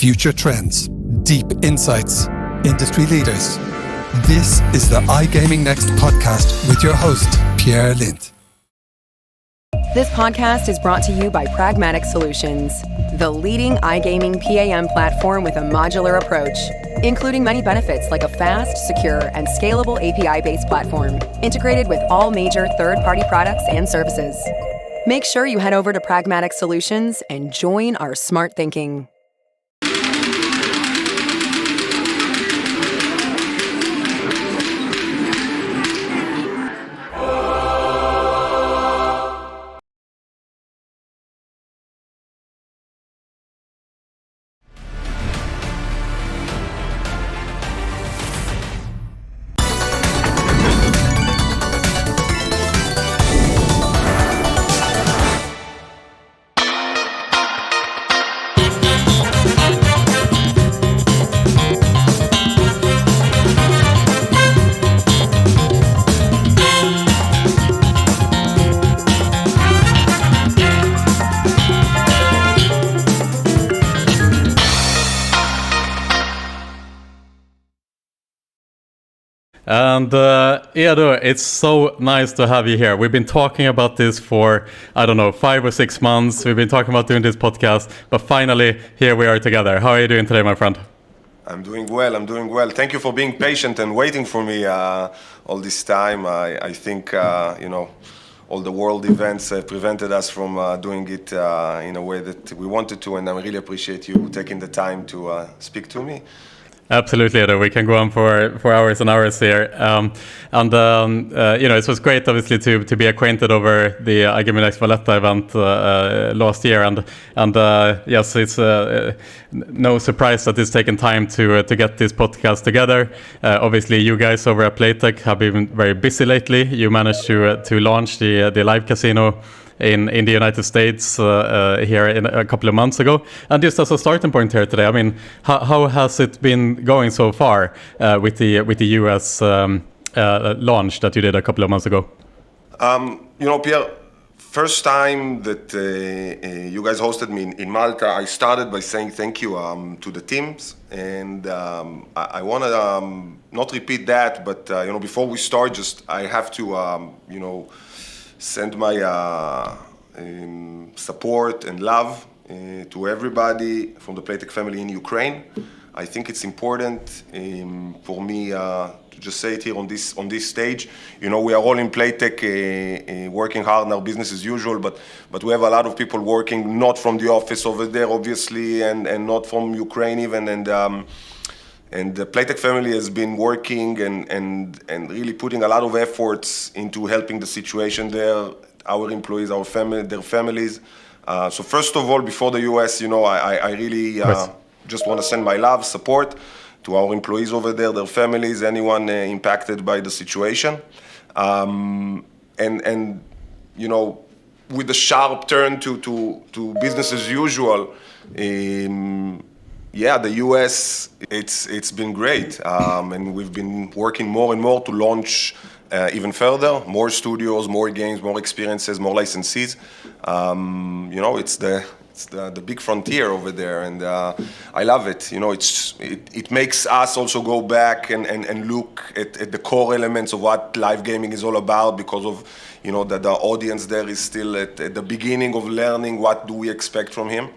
future trends, deep insights, industry leaders. This is the iGaming Next podcast with your host, Pierre Lindh. This podcast is brought to you by Pragmatic Solutions, the leading iGaming PAM platform with a modular approach, including many benefits like a fast, secure, and scalable API-based platform, integrated with all major third-party products and services. Make sure you head over to Pragmatic Solutions and join our smart thinking. And Edo, it's so nice to have you here. We've been talking about this for, 5 or 6 months. We've been talking about doing this podcast, but finally, here we are together. How are you doing today, my friend? I'm doing well. Thank you for being patient and waiting for me all this time. I think, all the world events prevented us from doing it in a way that we wanted to, and I really appreciate you taking the time to speak to me. Absolutely, Edo. We can go on for hours and hours here. It was great, obviously, to be acquainted over the iGaming Next Valletta event last year. And yes, it's no surprise that it's taken time to get this podcast together. Obviously, you guys over at Playtech have been very busy lately. You managed to launch the live casino in the United States here in a couple of months ago. And just as a starting point here today, I mean, how has it been going so far with the US launch that you did a couple of months ago? Pierre, first time that you guys hosted me in Malta, I started by saying thank you to the teams. And I want to not repeat that, but before we start, I have to, send my support and love to everybody from the Playtech family in Ukraine. I think it's important for me to just say it here on this stage. We are all in Playtech working hard in our business as usual, but we have a lot of people working not from the office over there, obviously, and not from Ukraine even. And the Playtech family has been working and really putting a lot of efforts into helping the situation there, our employees, our family, their families. So first of all, before the US, I really just want to send my love, support to our employees over there, their families, anyone impacted by the situation. With the sharp turn to business as usual, the US, it's been great, and we've been working more and more to launch even further, more studios, more games, more experiences, more licensees. It's the big frontier over there, and I love it. It makes us also go back and look at the core elements of what live gaming is all about, because of that the audience there is still at the beginning of learning what do we expect from them,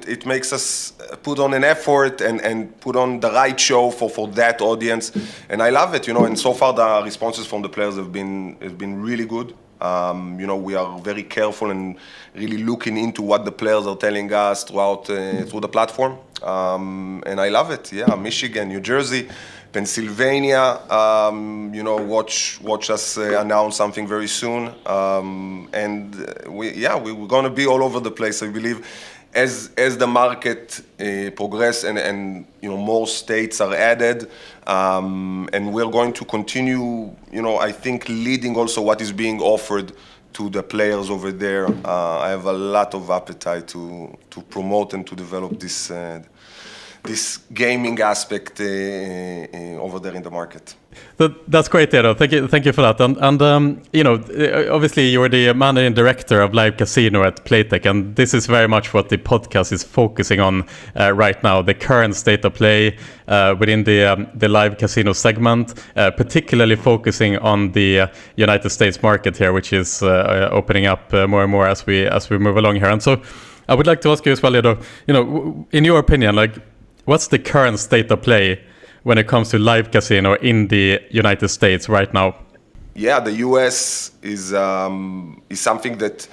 it makes us put on an effort and put on the right show for that audience, and I love it. And so far the responses from the players have been really good. We are very careful and really looking into what the players are telling us through the platform, and I love it. Michigan, New Jersey, Pennsylvania, watch us announce something very soon, and we're going to be all over the place, I believe, as the market progress and more states are added, and we're going to continue, I think, leading also what is being offered to the players over there. I have a lot of appetite to promote and to develop this gaming aspect over there in the market. That's great, Edo. Thank you for that. And you know, obviously you're the managing director of live casino at Playtech, and this is very much what the podcast is focusing on right now: the current state of play within the live casino segment, particularly focusing on the United States market here, which is opening up more and more as we move along here. And so, I would like to ask you as well, Edo. You know, in your opinion, like, what's the current state of play when it comes to live casino in the United States right now? Yeah, the US is something that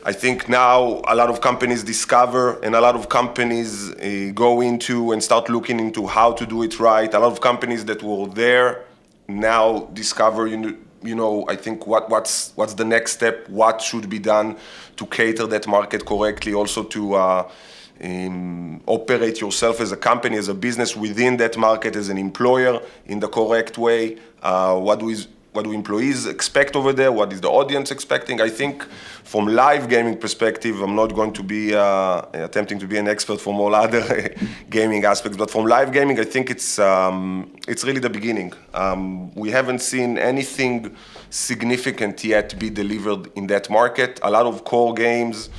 I think now a lot of companies discover, and a lot of companies go into and start looking into how to do it right. A lot of companies that were there now discover, you know, I think what's the next step, what should be done to cater that market correctly, also to operate yourself as a company, as a business within that market, as an employer in the correct way. What do employees expect over there? What is the audience expecting? I think from live gaming perspective, I'm not going to be attempting to be an expert from all other gaming aspects, but from live gaming, I think it's really the beginning. We haven't seen anything significant yet be delivered in that market. A lot of core games,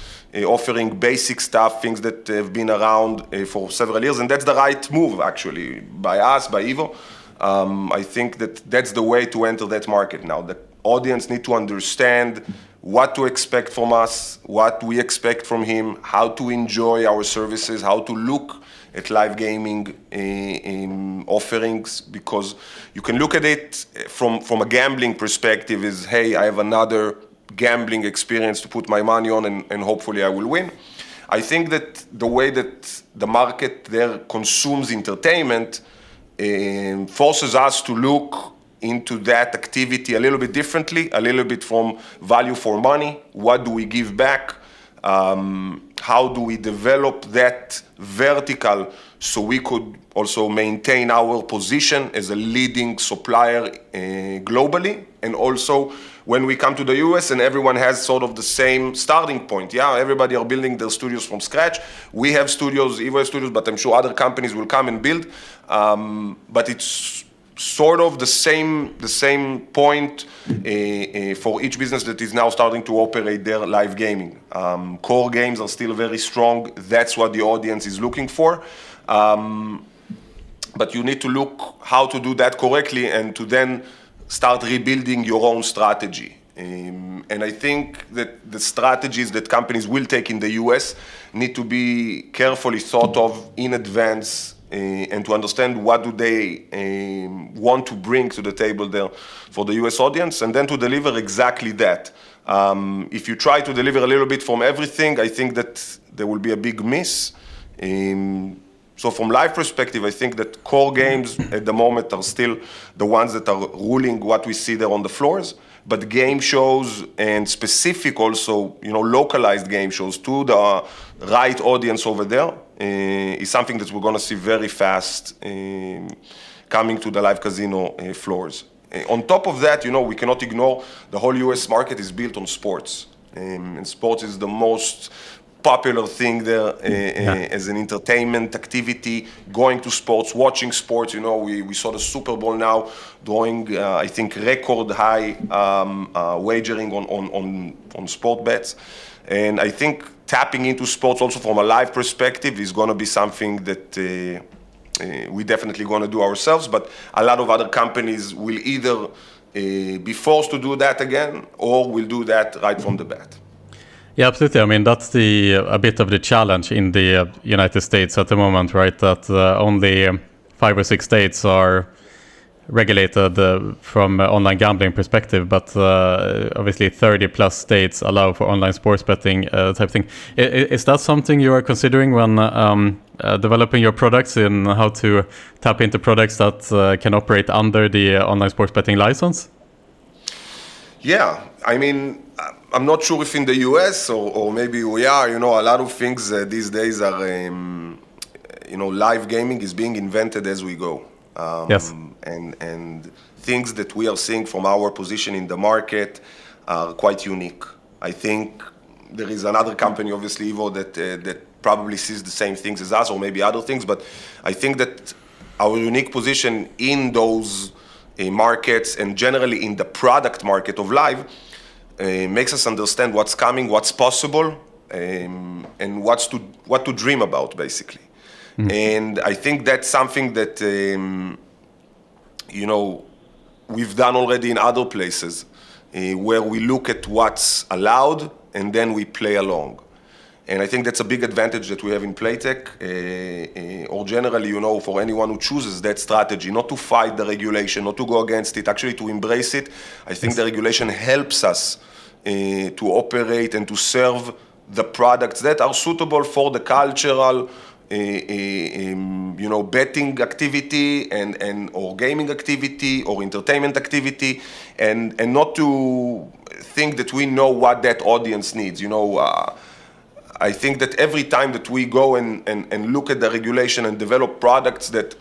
offering basic stuff, things that have been around for several years, and that's the right move, actually, by us, by Evo. I think that's the way to enter that market now. The audience need to understand what to expect from us, what we expect from him, how to enjoy our services, how to look at live gaming offerings, because you can look at it from a gambling perspective is, hey, I have another gambling experience to put my money on and hopefully I will win. I think that the way that the market there consumes entertainment forces us to look into that activity a little bit differently, a little bit from value for money. What do we give back? How do we develop that vertical so we could also maintain our position as a leading supplier globally? And also when we come to the US and everyone has sort of the same starting point. Yeah, everybody are building their studios from scratch. We have studios, Evo studios, but I'm sure other companies will come and build. But it's sort of the same point for each business that is now starting to operate their live gaming. Core games are still very strong. That's what the audience is looking for. But you need to look how to do that correctly and to then start rebuilding your own strategy. And I think that the strategies that companies will take in the US need to be carefully thought of in advance and to understand what do they want to bring to the table there for the US audience, and then to deliver exactly that. If you try to deliver a little bit from everything, I think that there will be a big miss. So from live perspective, I think that core games at the moment are still the ones that are ruling what we see there on the floors. But game shows and specific also, localized game shows to the right audience over there is something that we're going to see very fast coming to the live casino floors. On top of that, we cannot ignore the whole US market is built on sports. And sports is the most popular thing there as an entertainment activity, going to sports, watching sports. We saw the Super Bowl now drawing, I think, record high wagering on sport bets. And I think tapping into sports also from a live perspective is going to be something that we definitely going to do ourselves, but a lot of other companies will either be forced to do that again or will do that right from the bat. Yeah, absolutely. I mean, that's a bit of the challenge in the United States at the moment, right? That only 5 or 6 states are regulated from online gambling perspective, but obviously 30 plus states allow for online sports betting type thing. Is that something you are considering when developing your products, in how to tap into products that can operate under the online sports betting license? Yeah, I mean, I'm not sure if in the US or maybe we are, a lot of things these days are, live gaming is being invented as we go. Yes. And things that we are seeing from our position in the market are quite unique. I think there is another company, obviously, Evo, that probably sees the same things as us or maybe other things, but I think that our unique position in those markets and generally in the product market of live makes us understand what's coming, what's possible, and what to dream about, basically. And I think that's something that we've done already in other places, where we look at what's allowed and then we play along. And I think that's a big advantage that we have in Playtech, or generally, for anyone who chooses that strategy, not to fight the regulation, not to go against it, actually to embrace it. I think the regulation helps us to operate and to serve the products that are suitable for the cultural, betting activity and or gaming activity or entertainment activity, and not to think that we know what that audience needs. I think that every time that we go and look at the regulation and develop products that,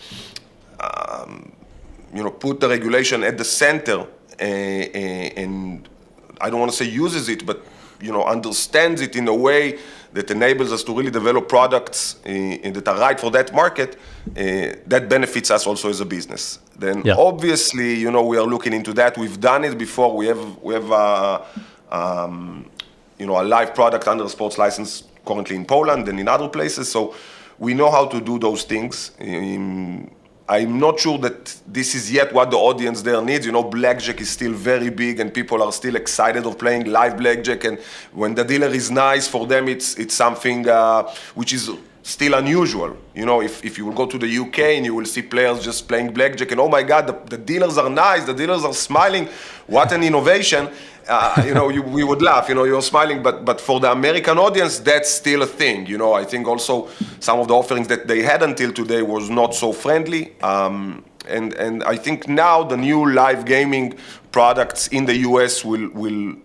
put the regulation at the center and I don't want to say uses it, but, understands it in a way that enables us to really develop products that are right for that market, that benefits us also as a business. Then obviously, we are looking into that. We've done it before. We have a live product under a sports license currently in Poland and in other places. So we know how to do those things. I'm not sure that this is yet what the audience there needs. Blackjack is still very big and people are still excited of playing live blackjack. And when the dealer is nice, for them it's something which is still unusual. If you will go to the UK and you will see players just playing blackjack and oh my God, the dealers are nice, the dealers are smiling, what an innovation. We would laugh, you're smiling, but for the American audience, that's still a thing. I think also some of the offerings that they had until today was not so friendly. And I think now the new live gaming products in the US will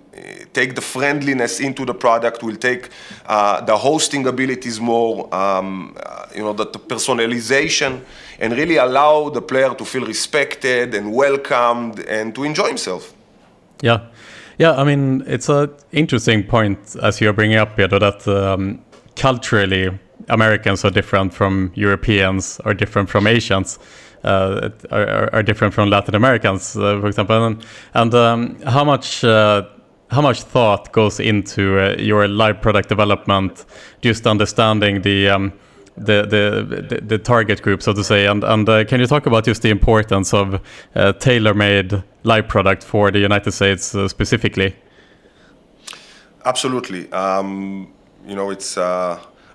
take the friendliness into the product, will take the hosting abilities more, the personalization, and really allow the player to feel respected and welcomed and to enjoy himself. Yeah, I mean, it's an interesting point as you're bringing up, Edo, that culturally Americans are different from Europeans, are different from Asians, are different from Latin Americans, for example. And how much thought goes into your live product development, just understanding the target group, so to say, and can you talk about just the importance of tailor-made live product for the United States specifically? Absolutely. It's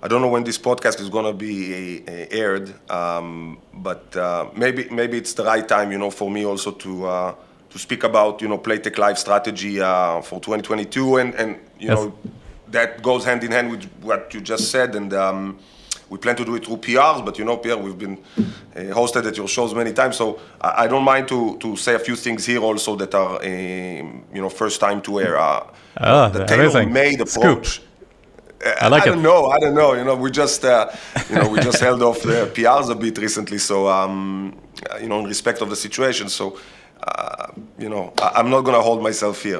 I don't know when this podcast is going to be aired, but maybe it's the right time, for me also to speak about Playtech live strategy for 2022, and that goes hand in hand with what you just said, and we plan to do it through PRs, but Pierre, we've been hosted at your shows many times, so I don't mind to say a few things here also that are, first time to air. The tailor-made approach. I don't know. We just held off the PRs a bit recently, so in respect of the situation. So, I'm not gonna hold myself here.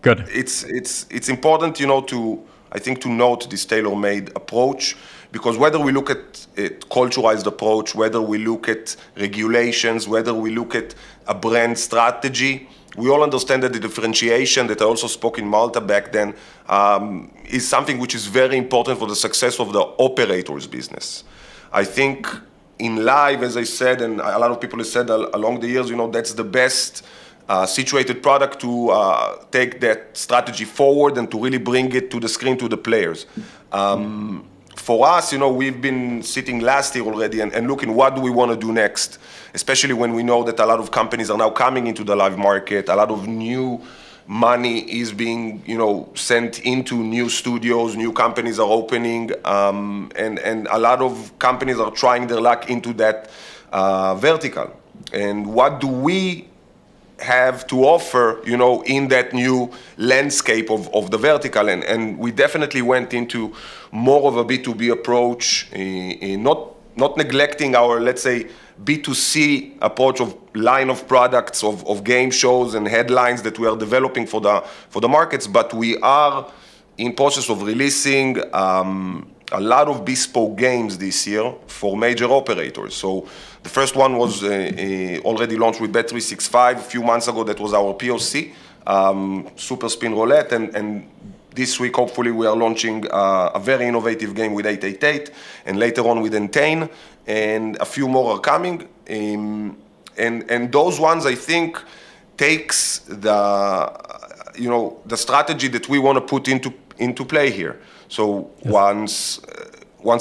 Good. It's important, to note this tailor-made approach. Because whether we look at a culturalized approach, whether we look at regulations, whether we look at a brand strategy, we all understand that the differentiation that I also spoke in Malta back then is something which is very important for the success of the operator's business. I think in live, as I said, and a lot of people have said along the years, that's the best situated product to take that strategy forward and to really bring it to the screen to the players. For us, we've been sitting last year already and looking what do we want to do next, especially when we know that a lot of companies are now coming into the live market, a lot of new money is being, sent into new studios, new companies are opening, and a lot of companies are trying their luck into that vertical. And what do we have to offer, in that new landscape of the vertical? And we definitely went into more of a B2B approach, not neglecting our, let's say, B2C approach of line of products, of game shows and headlines that we are developing for the markets, but we are in process of releasing a lot of bespoke games this year for major operators. So the first one was already launched with Bet365 a few months ago. That was our POC, Super Spin Roulette, and this week hopefully we are launching a very innovative game with 888, and later on with Entain, and a few more are coming. And those ones, I think, takes the strategy that we want to put into play here. So once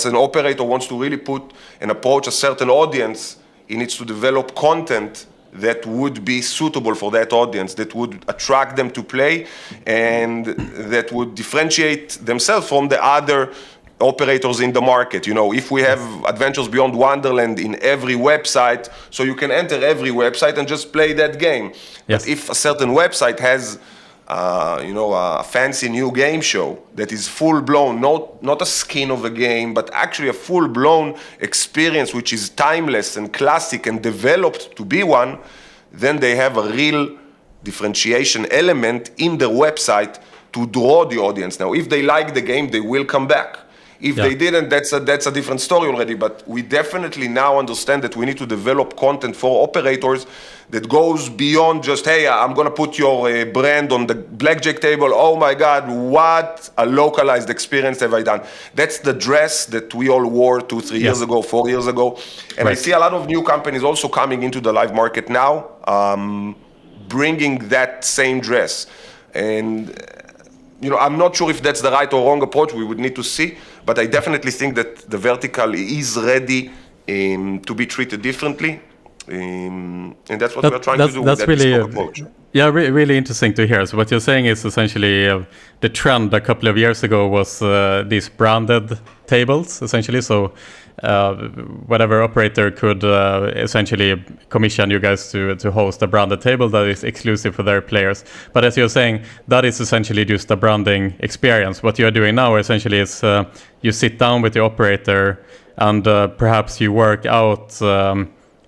an operator wants to really put and approach a certain audience, he needs to develop content that would be suitable for that audience, that would attract them to play, and that would differentiate themselves from the other operators in the market. If we have Adventures Beyond Wonderland in every website, so you can enter every website and just play that game. Yes. But if a certain website has a fancy new game show that is full-blown, not a skin of a game, but actually a full-blown experience which is timeless and classic and developed to be one, then they have a real differentiation element in their website to draw the audience. Now, if they like the game, they will come back. If they didn't, that's a different story already. But we definitely now understand that we need to develop content for operators that goes beyond just, hey, I'm going to put your brand on the blackjack table. Oh my God, what a localized experience have I done? That's the dress that we all wore 2-3 years ago, 4 years ago. And I see a lot of new companies also coming into the live market now, bringing that same dress. And I'm not sure if that's the right or wrong approach. We would need to see. But I definitely think that the vertical is ready to be treated differently. And that's what we're trying to do with that bespoke approach. Yeah, really interesting to hear. So what you're saying is essentially the trend a couple of years ago was these branded tables, essentially. So whatever operator could essentially commission you guys to host a branded table that is exclusive for their players. But as you're saying, that is essentially just a branding experience. What you're doing now essentially is you sit down with the operator and perhaps you work out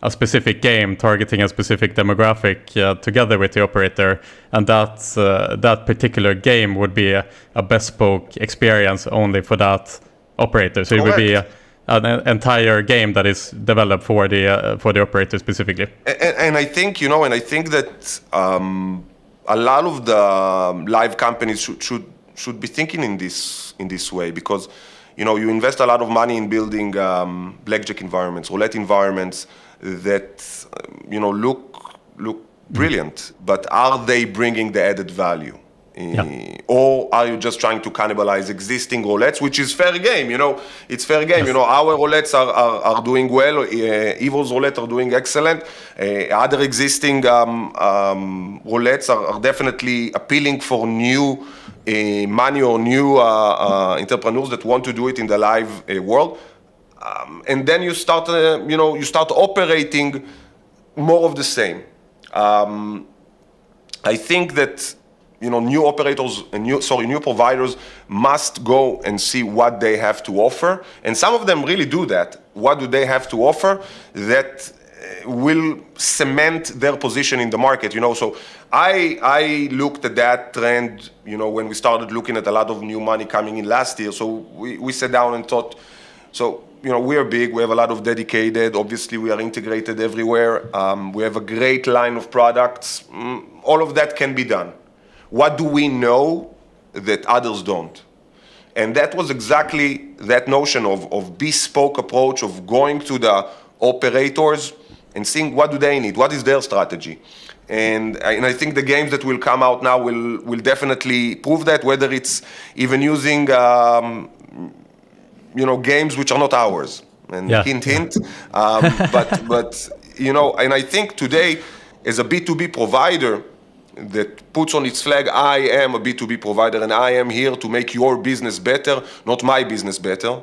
a specific game targeting a specific demographic together with the operator, and that particular game would be a bespoke experience only for that operator. So it would be an entire game that is developed for the operator specifically. And I think that a lot of the live companies should be thinking in this way, because you invest a lot of money in building blackjack environments, roulette environments that look brilliant, but are they bringing the added value? Or are you just trying to cannibalize existing roulettes, which is fair game? It's fair game. Yes. Our roulettes are doing well. Evil's roulette are doing excellent. Other existing roulettes are definitely appealing for new money or new entrepreneurs that want to do it in the live world. And then you start operating more of the same. I think that new operators and new providers must go and see what they have to offer, and some of them really do that. What do they have to offer that will cement their position in the market? So I looked at that trend. When we started looking at a lot of new money coming in last year. So we sat down and thought. So we are big. We have a lot of dedicated. Obviously, we are integrated everywhere. We have a great line of products. All of that can be done. What do we know that others don't? And that was exactly that notion of bespoke approach, of going to the operators and seeing what do they need, what is their strategy. And I think the games that will come out now will definitely prove that, whether it's even using games which are not ours. And hint. But and I think today, as a B2B provider that puts on its flag, I am a B2B provider and I am here to make your business better, not my business better.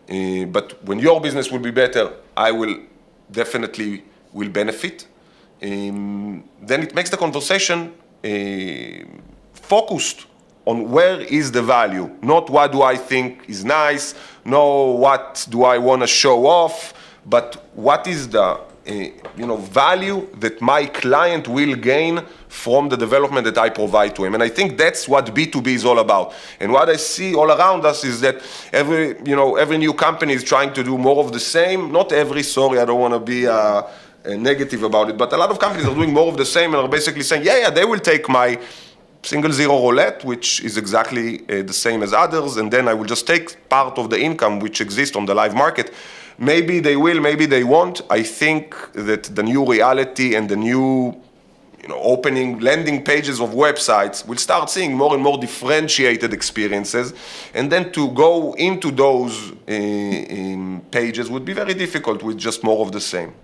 But when your business will be better, I will definitely benefit. Then it makes the conversation focused on where is the value, not what do I think is nice, no what do I want to show off, but what is the value that my client will gain from the development that I provide to him. And I think that's what B2B is all about. And what I see all around us is that every new company is trying to do more of the same. Not every, sorry, I don't want to be negative about it, but a lot of companies are doing more of the same and are basically saying, they will take my single zero roulette, which is exactly the same as others, and then I will just take part of the income which exists on the live market. Maybe they will, maybe they won't. I think that the new reality and the new opening landing pages of websites will start seeing more and more differentiated experiences, and then to go into those pages would be very difficult with just more of the same.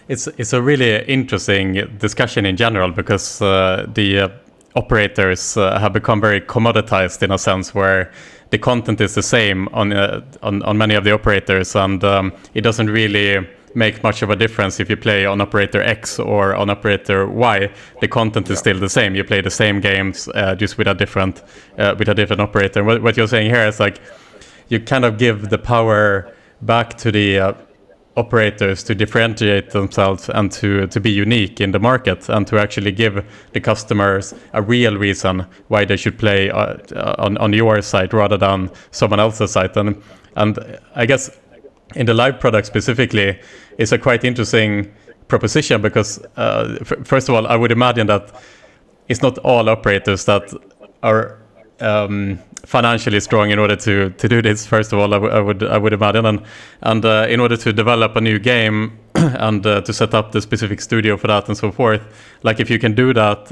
It's a really interesting discussion in general, because the operators have become very commoditized in a sense, where the content is the same on many of the operators, and it doesn't really make much of a difference if you play on operator X or on operator Y. The content is still the same. You play the same games, just with a different operator. And what you're saying here is like you kind of give the power back to the operators to differentiate themselves and to be unique in the market, and to actually give the customers a real reason why they should play on your site rather than someone else's site. And I guess in the live product specifically, it's a quite interesting proposition, because first of all, I would imagine that it's not all operators that are financially strong in order to do this. First of all, I would imagine, and in order to develop a new game and to set up the specific studio for that and so forth. Like if you can do that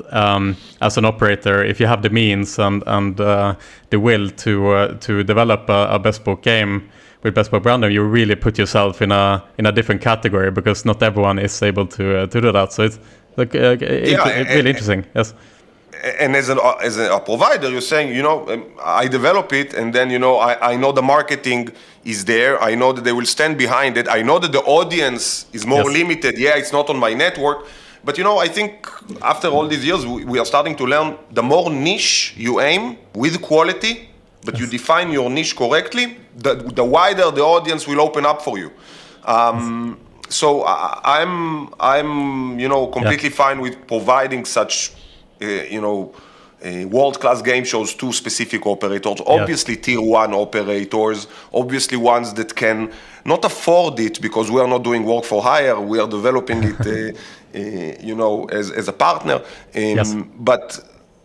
as an operator, if you have the means and the will to develop a bespoke game with bespoke branding, you really put yourself in a different category, because not everyone is able to do that. So it's like really interesting. Yes. And as a provider, you're saying, I develop it, and then, I know the marketing is there. I know that they will stand behind it. I know that the audience is more limited. Yeah, it's not on my network. But, I think after all these years, we are starting to learn the more niche you aim with quality, but you define your niche correctly, the wider the audience will open up for you. So I'm completely fine with providing such world-class game shows to specific operators, obviously tier one operators, obviously ones that can not afford it, because we are not doing work for hire, we are developing it, as a partner. But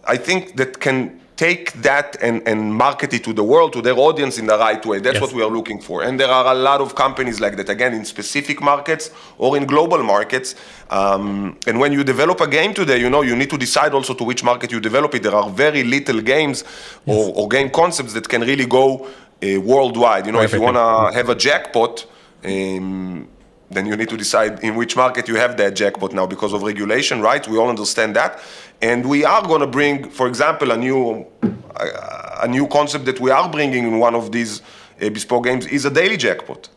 I think that can take that and market it to the world, to their audience in the right way. That's what we are looking for. And there are a lot of companies like that, again, in specific markets or in global markets. And when you develop a game today, you need to decide also to which market you develop it. There are very little games or game concepts that can really go worldwide. If you want to have a jackpot, then you need to decide in which market you have that jackpot now because of regulation, right? We all understand that. And we are going to bring, for example, a new concept that we are bringing in one of these bespoke games is a daily jackpot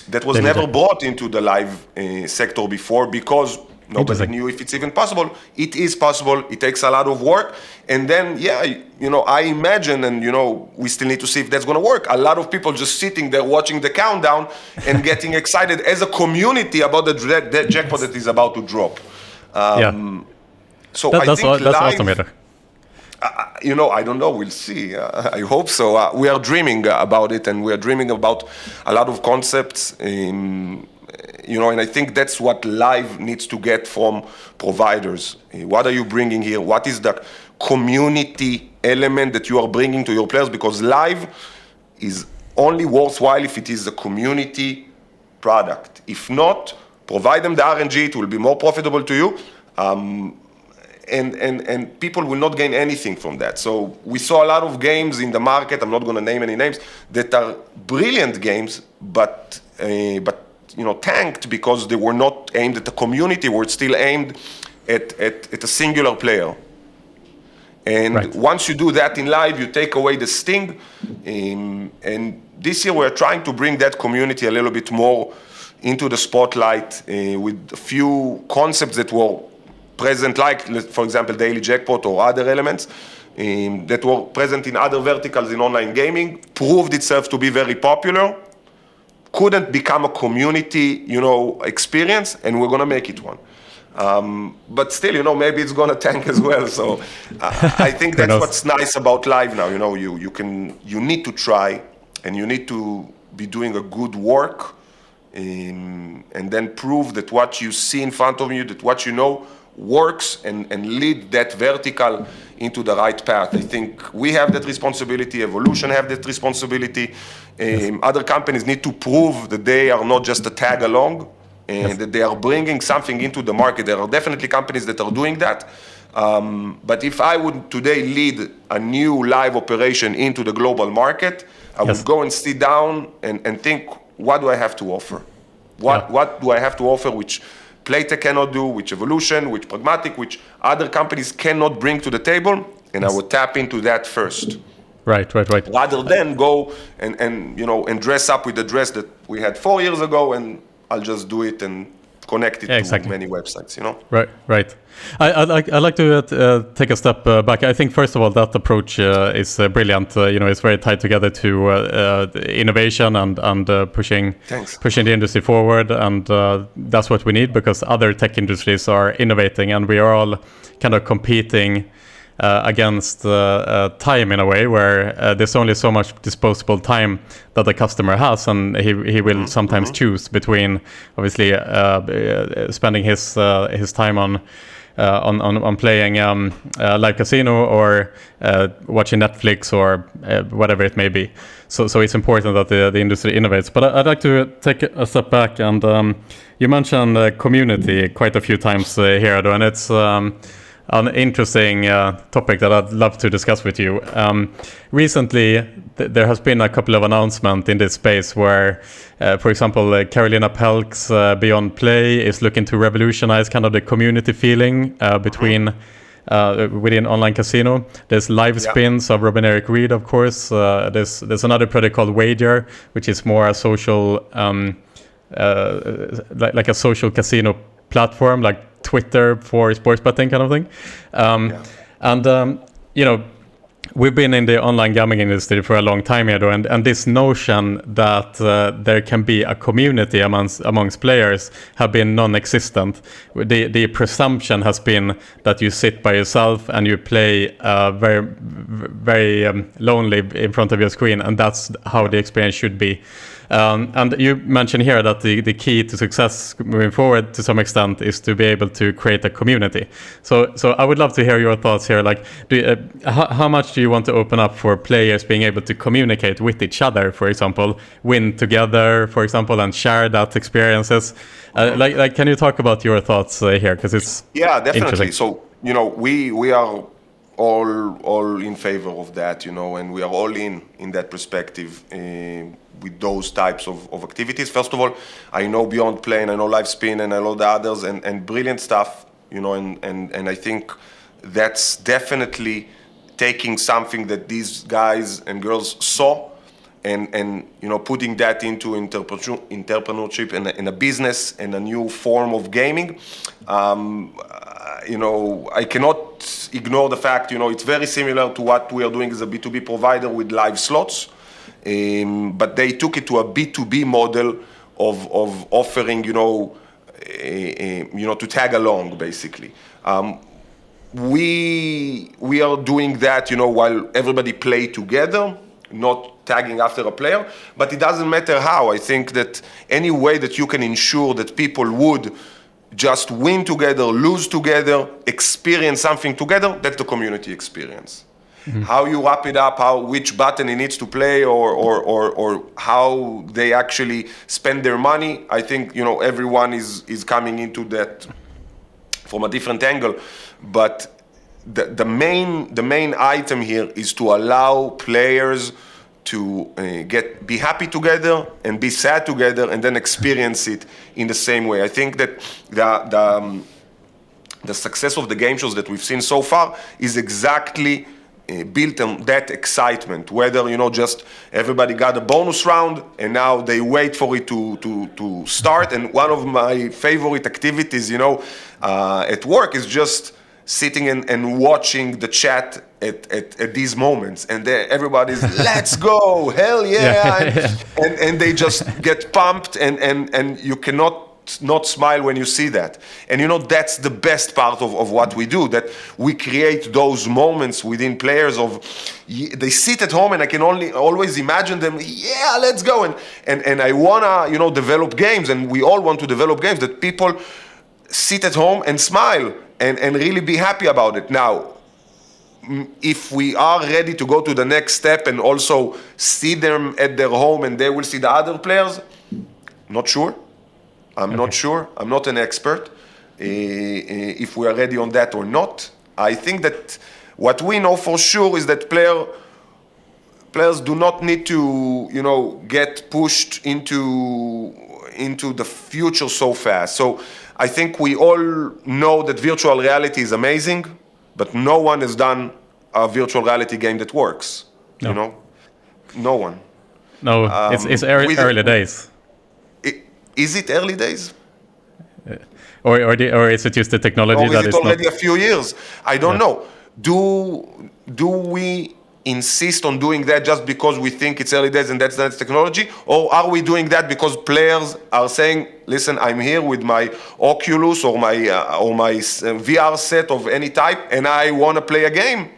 that was never brought into the live sector before, because nobody knew if it's even possible. It is possible. It takes a lot of work. And then, I imagine, and, we still need to see if that's going to work. A lot of people just sitting there watching the countdown and getting excited as a community about the jackpot that is about to drop. So that's live, awesome. I don't know. We'll see. I hope so. We are dreaming about it, and we are dreaming about a lot of concepts. And I think that's what live needs to get from providers. What are you bringing here? What is the community element that you are bringing to your players? Because live is only worthwhile if it is a community product. If not, provide them the RNG. It will be more profitable to you. And people will not gain anything from that. So we saw a lot of games in the market, I'm not going to name any names, that are brilliant games, but tanked because they were not aimed at the community, were still aimed at a singular player. And once you do that in live, you take away the sting. And this year we're trying to bring that community a little bit more into the spotlight with a few concepts that were present, like, for example, daily jackpot or other elements that were present in other verticals in online gaming, proved itself to be very popular. couldn't become a community, experience, and we're gonna make it one. But still, maybe it's gonna tank as well. So I think that's what's nice about live now. You need to try, and you need to be doing a good work, and then prove that what you see in front of you, that what you know works, and lead that vertical into the right path. I think we have that responsibility. Evolution have that responsibility. Other companies need to prove that they are not just a tag along, and that they are bringing something into the market. There are definitely companies that are doing that. But if I would today lead a new live operation into the global market, I would go and sit down and think, what do I have to offer? What do I have to offer which Playtech cannot do, which Evolution, which Pragmatic, which other companies cannot bring to the table? And I would tap into that first. Right. Rather than go and dress up with the dress that we had 4 years ago, and I'll just do it and connect it to many websites, Right. I'd like to take a step back. I think, first of all, that approach is brilliant. It's very tied together to innovation and pushing the industry forward. And that's what we need, because other tech industries are innovating, and we are all kind of competing against time in a way, where there's only so much disposable time that the customer has, and he will sometimes choose between obviously spending his time on playing live casino or watching Netflix or whatever it may be. So it's important that the industry innovates. But I'd like to take a step back, and you mentioned community quite a few times here, Edo, and it's an interesting topic that I'd love to discuss with you. Recently, there has been a couple of announcements in this space where, for example, Carolina Pelk's Beyond Play is looking to revolutionize kind of the community feeling between within online casino. There's live spins of Robin Eric Reed, of course. There's another product called Wager, which is more a social, like a social casino platform, like Twitter for sports betting kind of thing. And we've been in the online gambling industry for a long time here, and this notion that there can be a community amongst players have been non-existent. The presumption has been that you sit by yourself and you play very, very lonely in front of your screen, and that's how the experience should be. And you mentioned here that the key to success moving forward to some extent is to be able to create a community. So I would love to hear your thoughts here. Like, how much do you want to open up for players being able to communicate with each other, for example, win together, for example, and share that experiences? Like, can you talk about your thoughts here? Because it's definitely. So we are all in favor of that, and we are all in that perspective. With those types of activities. First of all, I know Beyond Play, and I know Live Spin, and I know the others, and brilliant stuff, and I think that's definitely taking something that these guys and girls saw, and putting that into entrepreneurship and a business and a new form of gaming. I cannot ignore the fact, it's very similar to what we are doing as a B2B provider with live slots. But they took it to a B2B model of offering, to tag along, basically. We are doing that, while everybody play together, not tagging after a player. But it doesn't matter how. I think that any way that you can ensure that people would just win together, lose together, experience something together, that's the community experience. Mm-hmm. How you wrap it up, which button he needs to play, or how they actually spend their money. I think everyone is coming into that from a different angle, but the main item here is to allow players to be happy together and be sad together, and then experience it in the same way. I think that the success of the game shows that we've seen so far is exactly built on that excitement, whether just everybody got a bonus round and now they wait for it to start. And one of my favorite activities at work is just sitting and watching the chat at these moments, and everybody's let's go, hell yeah, and they just get pumped, and you cannot not smile when you see that. And that's the best part of what we do, that we create those moments within players of they sit at home, and I can always imagine them, yeah, let's go, and I wanna develop games, and we all want to develop games that people sit at home and smile and really be happy about it. Now, if we are ready to go to the next step and also see them at their home and they will see the other players, not sure. I'm not sure. I'm not an expert if we are ready on that or not. I think that what we know for sure is that players do not need to, get pushed into the future so fast. So I think we all know that virtual reality is amazing, but no one has done a virtual reality game that works. No. No one. No, it's early days. Is it early days? Or is it just the technology or that is is it already not... a few years? I don't know. Do we insist on doing that just because we think it's early days and that's technology? Or are we doing that because players are saying, listen, I'm here with my Oculus or my VR set of any type and I want to play a game?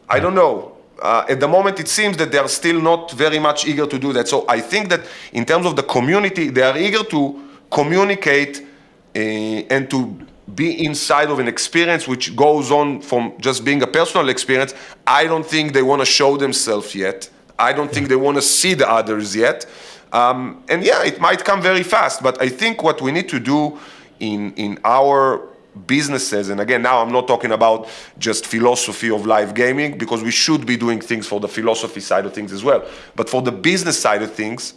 I don't know. At the moment, it seems that they are still not very much eager to do that. So I think that in terms of the community, they are eager to communicate and to be inside of an experience which goes on from just being a personal experience. I don't think they want to show themselves yet. I don't think they want to see the others yet. And yeah, it might come very fast. But I think what we need to do in our businesses, and again, now I'm not talking about just philosophy of live gaming, because we should be doing things for the philosophy side of things as well. But for the business side of things,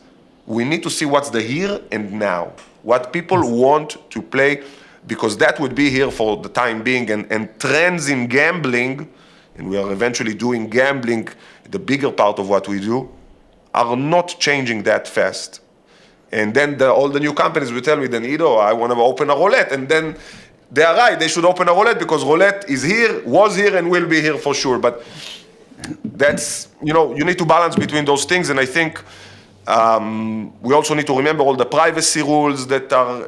we need to see what's the here and now, what people want to play, because that would be here for the time being. And trends in gambling, and we are eventually doing gambling, the bigger part of what we do, are not changing that fast. And then all the new companies will tell me, then Edo, I want to open a roulette. And then they are right, they should open a roulette because roulette is here, was here, and will be here for sure. But that's, you need to balance between those things. And I think we also need to remember all the privacy rules that are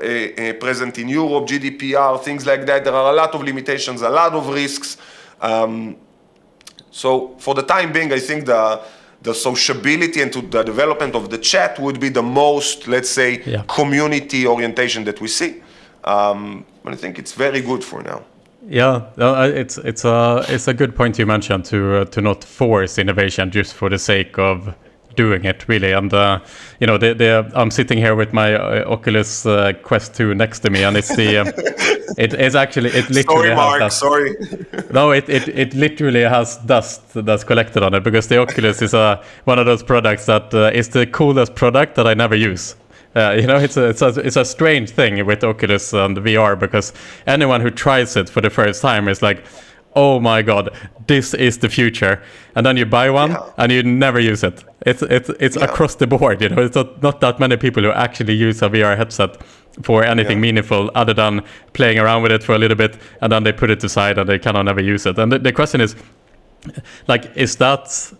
present in Europe, GDPR, things like that. There are a lot of limitations, a lot of risks. So for the time being, I think the sociability and to the development of the chat would be the most, let's say, community orientation that we see. But I think it's very good for now. Yeah, it's a good point you mentioned to not force innovation just for the sake of doing it, really. And I'm sitting here with my Oculus Quest 2 next to me, and it's it literally sorry, Mark, has dust. Sorry. No, it literally has dust that's collected on it, because the Oculus is one of those products that is the coolest product that I never use. It's a strange thing with Oculus and VR, because anyone who tries it for the first time is like, oh my god, this is the future. And then you buy one and you never use it. It's across the board. It's not that many people who actually use a VR headset for anything meaningful other than playing around with it for a little bit, and then they put it aside and they kind of never use it. And the question is, like, is that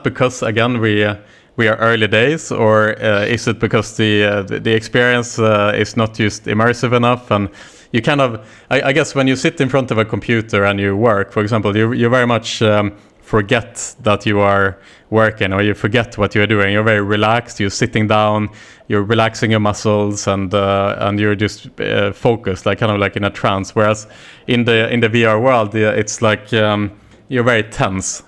because, again, we are early days, or is it because the experience is not just immersive enough? And you kind of, I guess, when you sit in front of a computer and you work, for example, you very much forget that you are working, or you forget what you're doing. You're very relaxed. You're sitting down. You're relaxing your muscles, and you're just focused, like kind of like in a trance. Whereas in the VR world, it's like you're very tense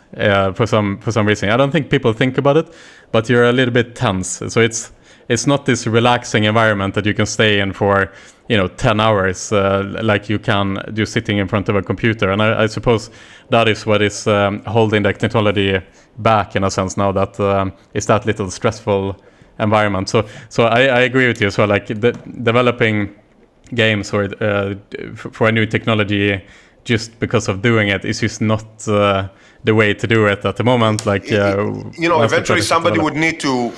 for some reason. I don't think people think about it, but you're a little bit tense. So it's not this relaxing environment that you can stay in for 10 hours like you can just sitting in front of a computer. And I suppose that is what is holding the technology back, in a sense, now, that it's that little stressful environment. So I agree with you. So like developing games or for a new technology just because of doing it is just not the way to do it at the moment. Like eventually somebody would need to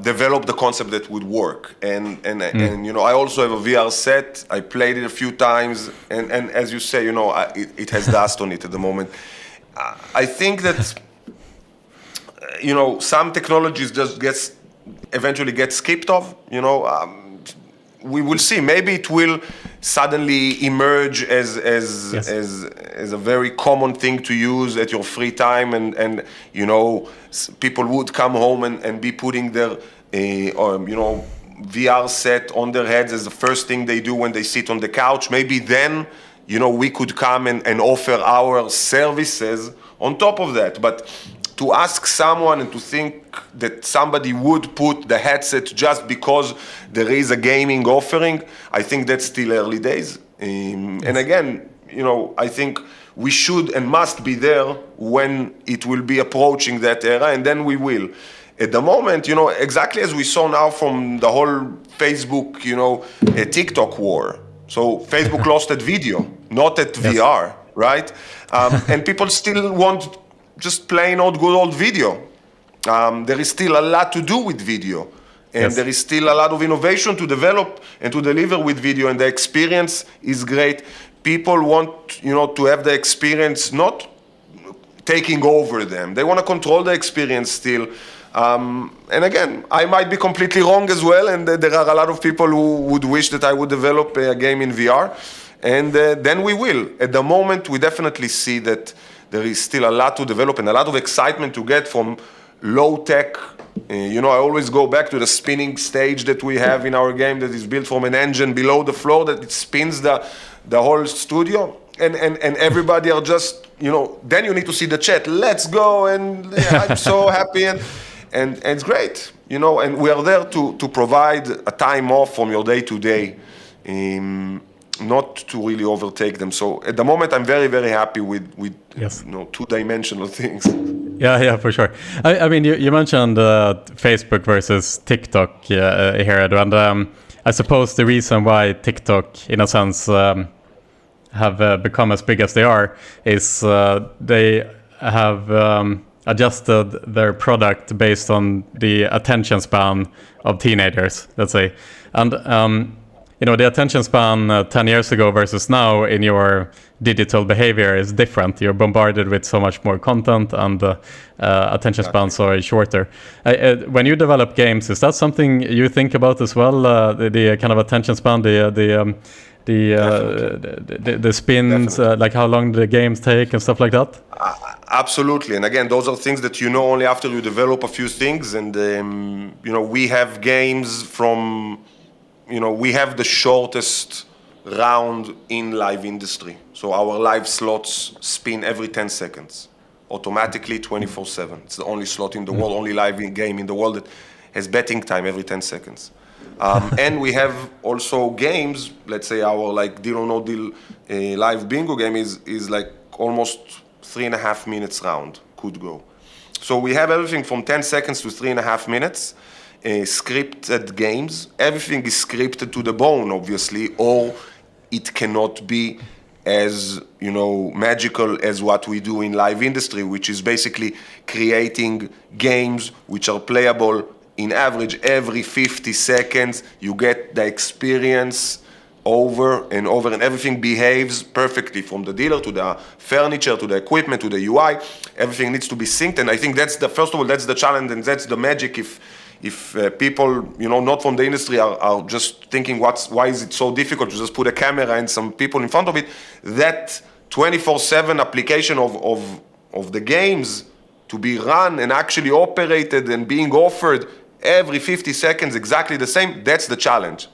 develop the concept that would work. And I also have a VR set. I played it a few times, and as you say, it has dust on it at the moment. I think that some technologies just eventually get skipped off. We will see. Maybe it will suddenly emerge as a very common thing to use at your free time, and people would come home and be putting their VR set on their heads as the first thing they do when they sit on the couch. Maybe then we could come and offer our services on top of that. But to ask someone and to think that somebody would put the headset just because there is a gaming offering, I think that's still early days. And again, I think we should and must be there when it will be approaching that era, and then we will. At the moment, exactly as we saw now from the whole Facebook, TikTok war. So Facebook lost at video, not at VR, right? And people still want just plain old good old video. There is still a lot to do with video, and there is still a lot of innovation to develop and to deliver with video, and the experience is great. People want to have the experience not taking over them. They want to control the experience still. And again, I might be completely wrong as well, and there are a lot of people who would wish that I would develop a game in VR, and then we will. At the moment, we definitely see that there is still a lot to develop and a lot of excitement to get from low-tech. I always go back to the spinning stage that we have in our game that is built from an engine below the floor that it spins the whole studio. And everybody are just, then you need to see the chat. Let's go, and I'm so happy. And it's great, and we are there to provide a time off from your day-to-day. Not to really overtake them. So at the moment, I'm very, very happy with two-dimensional things. Yeah, for sure. I mean, you mentioned Facebook versus TikTok here, Edo, and I suppose the reason why TikTok, in a sense, have become as big as they are is they have adjusted their product based on the attention span of teenagers, let's say. And the attention span 10 years ago versus now in your digital behavior is different. You're bombarded with so much more content, and attention spans are shorter. When you develop games, is that something you think about as well? The kind of attention span, the spins, like how long the games take and stuff like that? Absolutely. And again, those are things that only after you develop a few things. And, we have games from... we have the shortest round in live industry. So our live slots spin every 10 seconds, automatically 24/7. It's the only slot in the world, only live game in the world that has betting time every 10 seconds. And we have also games, let's say our Deal or No Deal live bingo game is like almost 3.5 minutes round, could go. So we have everything from 10 seconds to 3.5 minutes. Scripted games. Everything is scripted to the bone, obviously, or it cannot be as magical as what we do in live industry, which is basically creating games which are playable in average every 50 seconds. You get the experience over and over, and everything behaves perfectly, from the dealer to the furniture to the equipment to the UI. Everything needs to be synced, and I think that's the challenge, and that's the magic. If people, not from the industry are just thinking why is it so difficult to just put a camera and some people in front of it, that 24/7 application of the games to be run and actually operated and being offered every 50 seconds exactly the same, that's the challenge.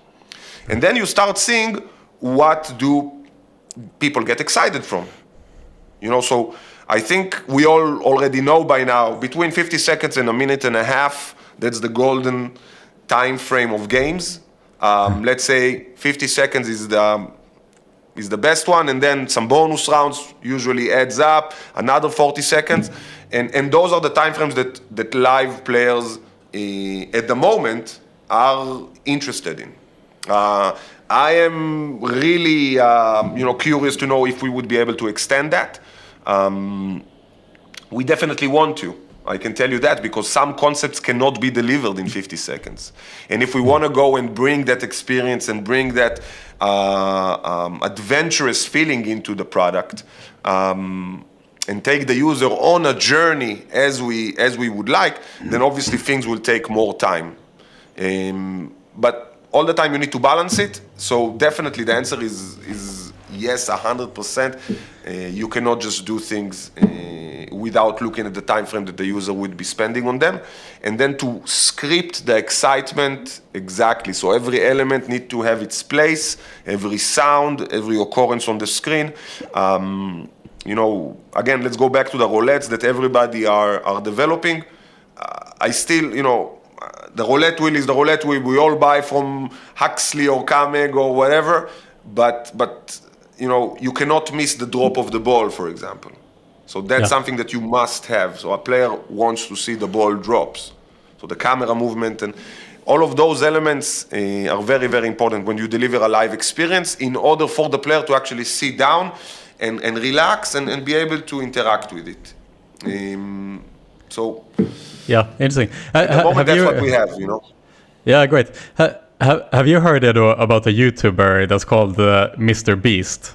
And then you start seeing what do people get excited from. So I think we all already know by now, between 50 seconds and a minute and a half, that's the golden time frame of games. Let's say 50 seconds is the best one, and then some bonus rounds usually adds up, another 40 seconds. And those are the time frames that live players at the moment are interested in. I am really curious to know if we would be able to extend that. We definitely want to. I can tell you that, because some concepts cannot be delivered in 50 seconds. And if we want to go and bring that experience and bring that adventurous feeling into the product, and take the user on a journey as we would like, then obviously things will take more time. But all the time you need to balance it. So definitely the answer is yes, 100%. You cannot just do things without looking at the time frame that the user would be spending on them. And then to script the excitement exactly. So every element needs to have its place, every sound, every occurrence on the screen. Again, let's go back to the roulettes that everybody are developing. I still, the roulette wheel is the roulette wheel we all buy from Huxley or Kameg or whatever, but you cannot miss the drop of the ball, for example. So that's something that you must have. So a player wants to see the ball drops. So the camera movement and all of those elements are very, very important when you deliver a live experience in order for the player to actually sit down and relax and be able to interact with it. Yeah, interesting. At the moment, that's what we have, Yeah, great. Have you heard, Edo, about a YouTuber that's called Mr. Beast,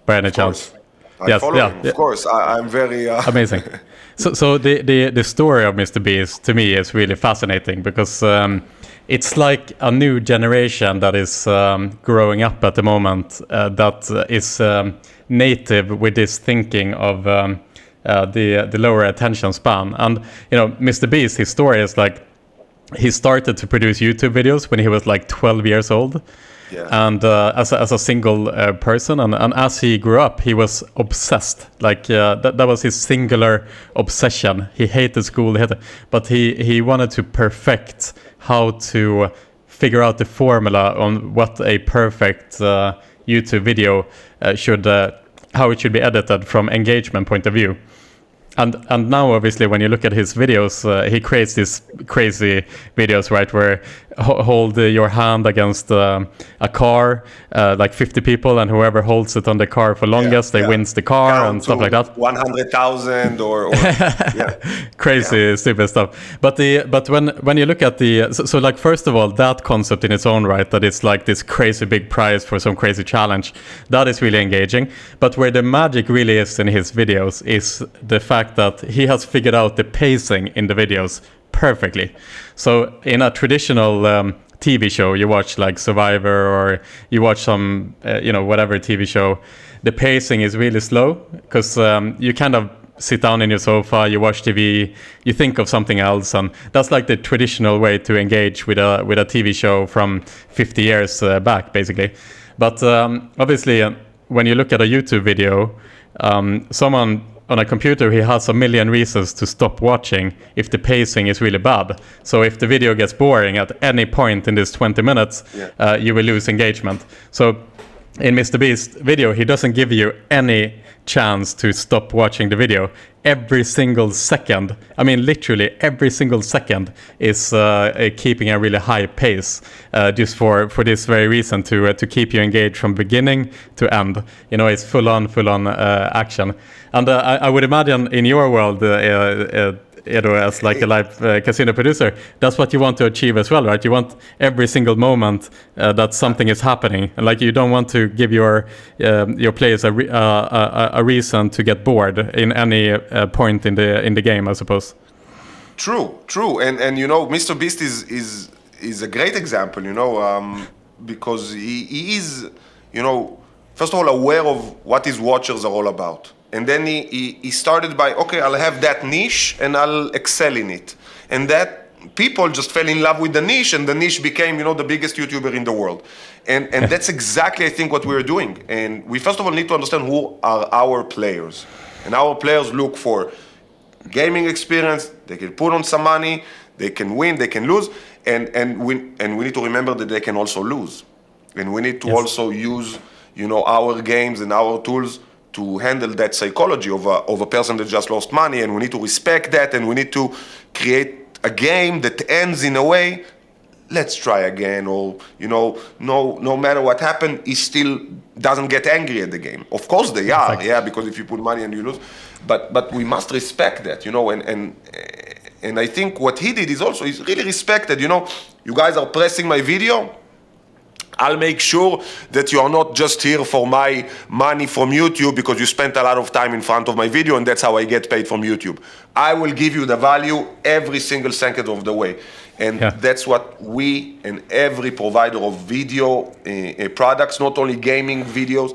by any chance? I follow him, of course. I'm very... Amazing. So the story of Mr. Beast, to me, is really fascinating because it's like a new generation that is growing up at the moment that is native with this thinking of the lower attention span. And, Mr. Beast, his story is like, he started to produce YouTube videos when he was like 12 years old. Yeah. And as a single person, and as he grew up, he was obsessed. Like that was his singular obsession. He hated school, but he wanted to perfect how to figure out the formula on what a perfect YouTube video how it should be edited from engagement point of view. And now, obviously, when you look at his videos, he creates these crazy videos, right, where hold your hand against a car, like 50 people, and whoever holds it on the car for longest, they wins the car. Count and stuff like that. 100,000 or crazy, stupid stuff. But when you look at so like, first of all, that concept in its own right, that it's like this crazy big prize for some crazy challenge, that is really engaging. But where the magic really is in his videos is the fact that he has figured out the pacing in the videos perfectly. So in a traditional TV show, you watch like Survivor or you watch some whatever TV show, the pacing is really slow because you kind of sit down in your sofa, you watch TV, you think of something else, and that's like the traditional way to engage with a TV show from 50 years back, basically. But obviously, when you look at a YouTube video, someone on a computer, he has a million reasons to stop watching if the pacing is really bad. So if the video gets boring at any point in this 20 minutes, you will lose engagement. So in Mr. Beast's video, he doesn't give you any chance to stop watching the video. Every single second, I mean literally every single second, is keeping a really high pace, just for this very reason, to keep you engaged from beginning to end. It's full on action. And I would imagine in your world, Edo, as like a live casino producer, that's what you want to achieve as well, right? You want every single moment that something is happening, and like you don't want to give your players a reason to get bored in any point in the game, I suppose. True, and Mr. Beast is a great example, because he is, first of all, aware of what his watchers are all about. And then he started by, okay, I'll have that niche and I'll excel in it. And that people just fell in love with the niche, and the niche became, the biggest YouTuber in the world. And that's exactly, I think, what we're doing. And we first of all need to understand who are our players. And our players look for gaming experience. They can put on some money, they can win, they can lose. And we need to remember that they can also lose. And we need to also use, our games and our tools to handle that psychology of a person that just lost money, and we need to respect that, and we need to create a game that ends in a way, let's try again, or no matter what happened, he still doesn't get angry at the game. Of course they are, because if you put money and you lose, but we must respect that, and I think what he did is really respected. You guys are pressing my video. I'll make sure that you are not just here for my money from YouTube because you spent a lot of time in front of my video and that's how I get paid from YouTube. I will give you the value every single second of the way. And that's what we and every provider of video products, not only gaming videos,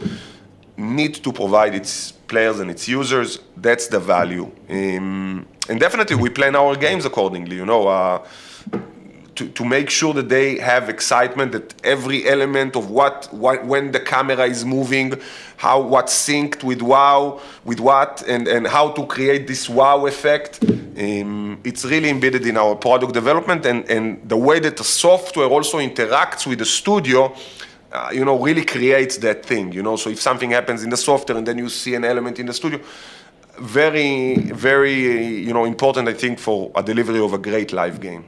need to provide its players and its users. That's the value. And definitely we plan our games accordingly, to make sure that they have excitement, that every element of when the camera is moving, what's synced with what, and how to create this wow effect. It's really embedded in our product development, and the way that the software also interacts with the studio, really creates that thing. So if something happens in the software and then you see an element in the studio, very, very, important, I think, for a delivery of a great live game.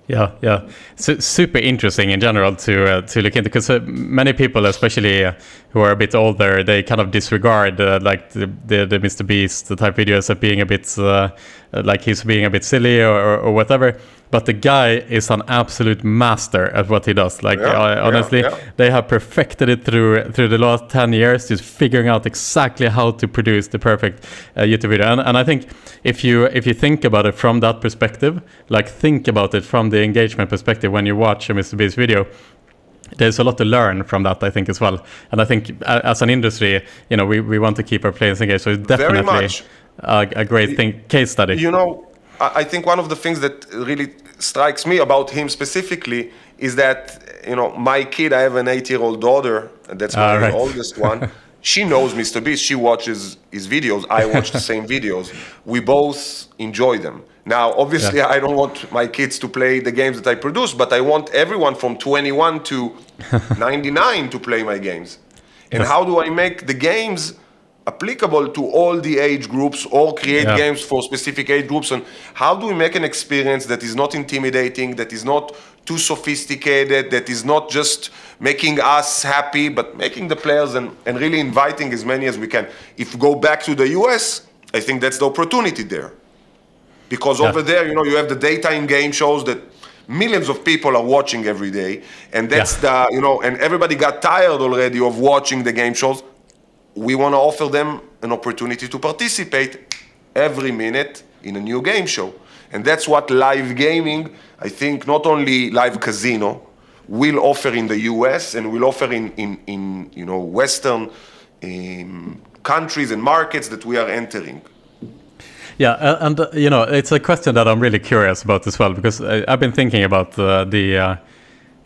Yeah. So super interesting in general to look into, because many people, especially who are a bit older, they kind of disregard like the Mr. Beast type videos of being a bit like he's being a bit silly or whatever. But the guy is an absolute master at what he does. Like honestly, they have perfected it through the last 10 years, just figuring out exactly how to produce the perfect YouTube video. And I think if you think about it from that perspective, like think about it from the engagement perspective when you watch a Mr. Beast video, there's a lot to learn from that, I think, as well. And I think as an industry, we want to keep our players engaged. So it's definitely a great case study. I think one of the things that really strikes me about him specifically is that, my kid, I have an 8-year-old daughter, that's my oldest one. She knows Mr. Beast. She watches his videos. I watch the same videos. We both enjoy them. Now, obviously, I don't want my kids to play the games that I produce, but I want everyone from 21 to 99 to play my games. And how do I make the games applicable to all the age groups, or create games for specific age groups? And how do we make an experience that is not intimidating, that is not too sophisticated, that is not just making us happy, but making the players and really inviting as many as we can? If we go back to the US, I think that's the opportunity there. Because over there, you have the daytime game shows that millions of people are watching every day. And that's and everybody got tired already of watching the game shows. We want to offer them an opportunity to participate every minute in a new game show. And that's what live gaming, I think, not only live casino, will offer in the US and will offer in Western countries and markets that we are entering. Yeah, and it's a question that I'm really curious about as well, because I've been thinking about the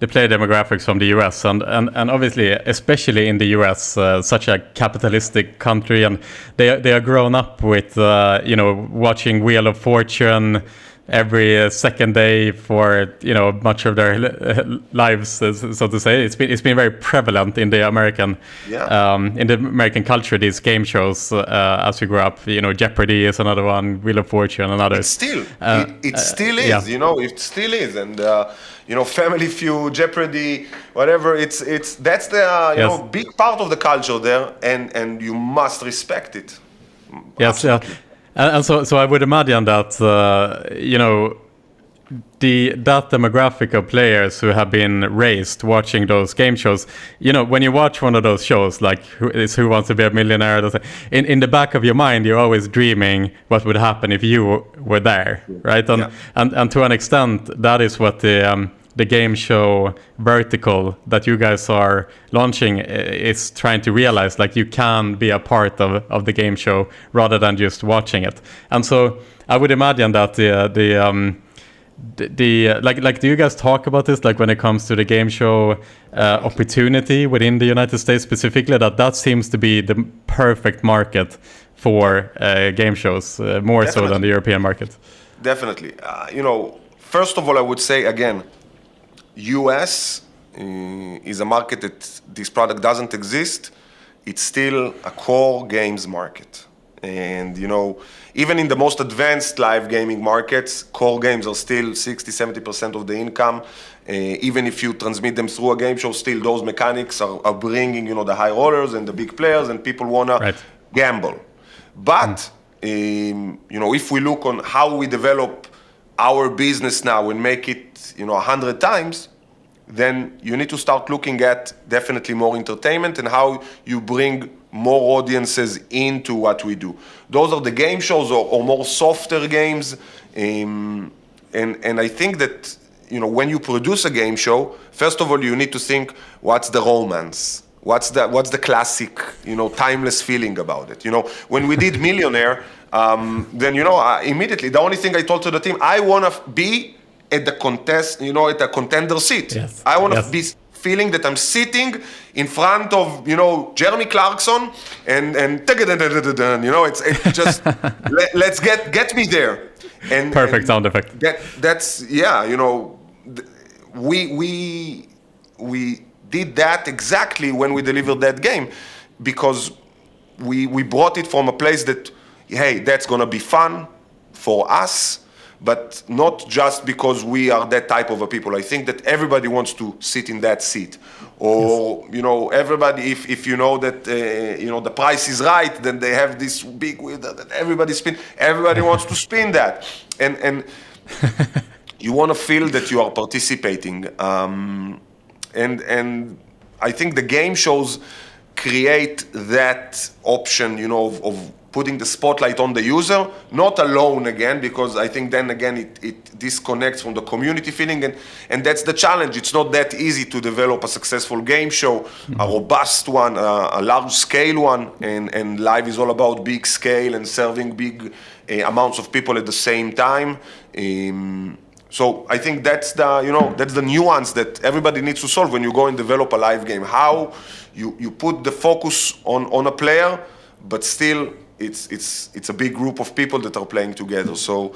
player demographics from the US, and obviously, especially in the US, such a capitalistic country, and they are grown up with watching Wheel of Fortune every second day for much of their lives, so to say. It's been very prevalent in the American culture, these game shows as we grow up. Jeopardy is another one, Wheel of Fortune, and others. It still is. It still is, and Family Feud, Jeopardy, whatever. That's the big part of the culture there, and you must respect it. Yes, absolutely. And so I would imagine that that demographic of players who have been raised watching those game shows, when you watch one of those shows, like Who Wants to Be a Millionaire, in the back of your mind, you're always dreaming what would happen if you were there, right? And to an extent, that is what the game show vertical that you guys are launching is trying to realize. Like, you can be a part of the game show rather than just watching it. And so I would imagine that do you guys talk about this, like when it comes to the game show opportunity within the United States specifically, that seems to be the perfect market for game shows, more Definitely. So than the European market? Definitely. First of all, I would say again, US is a market that this product doesn't exist. It's still a core games market. And, even in the most advanced live gaming markets, core games are still 60-70% of the income. Even if you transmit them through a game show, still those mechanics are bringing, the high rollers and the big players, and people want to gamble. But if we look on how we develop our business now and make it, 100 times, then you need to start looking at definitely more entertainment and how you bring more audiences into what we do. Those are the game shows or more softer games. And I think that, when you produce a game show, first of all, you need to think, what's the romance? What's the classic, timeless feeling about it? When we did Millionaire, then, immediately, the only thing I told to the team, I want to be at the contest, at the contender seat. Yes. I want to be feeling that I'm sitting in front of, Jeremy Clarkson and it's just, let's get me there. And perfect sound effect. We did that exactly when we delivered that game, because we brought it from a place that, hey, that's gonna be fun for us, but not just because we are that type of a people. I think that everybody wants to sit in that seat, or everybody. If you know that the price is right, then they have this big wheel that everybody spin. Everybody wants to spin that, and you want to feel that you are participating. And I think the game shows create that option, of putting the spotlight on the user, not alone again, because I think then again it disconnects from the community feeling, and that's the challenge. It's not that easy to develop a successful game show, a robust one, a large scale one, and live is all about big scale and serving big amounts of people at the same time. So I think that's the nuance that everybody needs to solve when you go and develop a live game. How you put the focus on a player, but still it's a big group of people that are playing together. So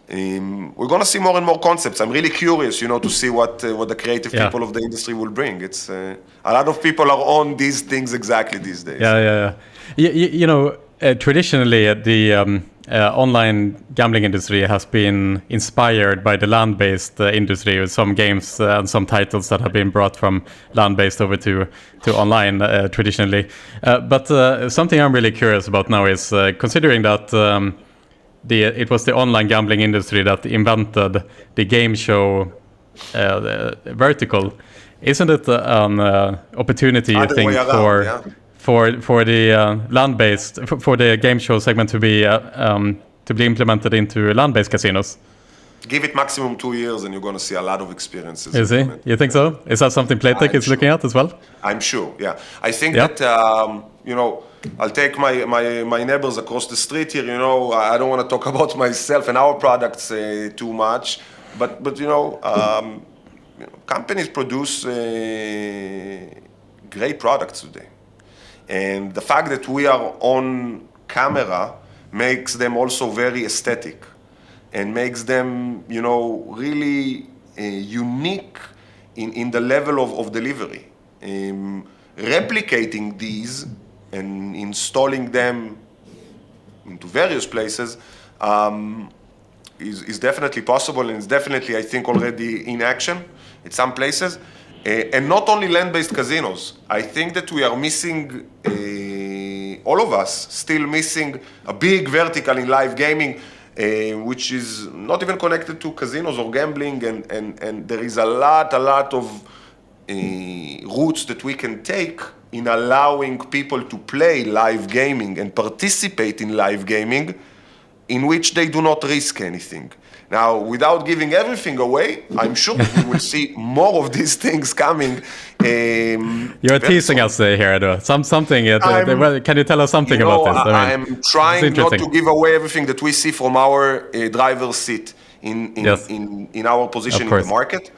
we're gonna see more and more concepts. I'm really curious, to see what the creative people of the industry will bring. It's a lot of people are on these things exactly these days. Traditionally, the online gambling industry has been inspired by the land-based industry, with some games and some titles that have been brought from land-based over to online traditionally. But something I'm really curious about now is considering that it was the online gambling industry that invented the game show vertical. Isn't it an opportunity, you think, for the land-based, for the game show segment to be implemented into land-based casinos? Give it maximum 2 years and you're going to see a lot of experiences. Is it? You think so? Is that something Playtech is looking at as well? I'm sure, yeah. I think that, I'll take my neighbors across the street here, I don't want to talk about myself and our products too much, but companies produce great products today. And the fact that we are on camera makes them also very aesthetic and makes them, really unique in the level of delivery. Replicating these and installing them into various places is definitely possible, and it's definitely, I think, already in action in some places. And not only land-based casinos. I think that we are missing, all of us, still missing a big vertical in live gaming, which is not even connected to casinos or gambling, and there is a lot of routes that we can take in allowing people to play live gaming and participate in live gaming in which they do not risk anything. Now, without giving everything away, I'm sure that we will see more of these things coming. You're teasing us here, Edo. Something. Can you tell us something about this? I'm trying not to give away everything that we see from our driver's seat in our position in the market.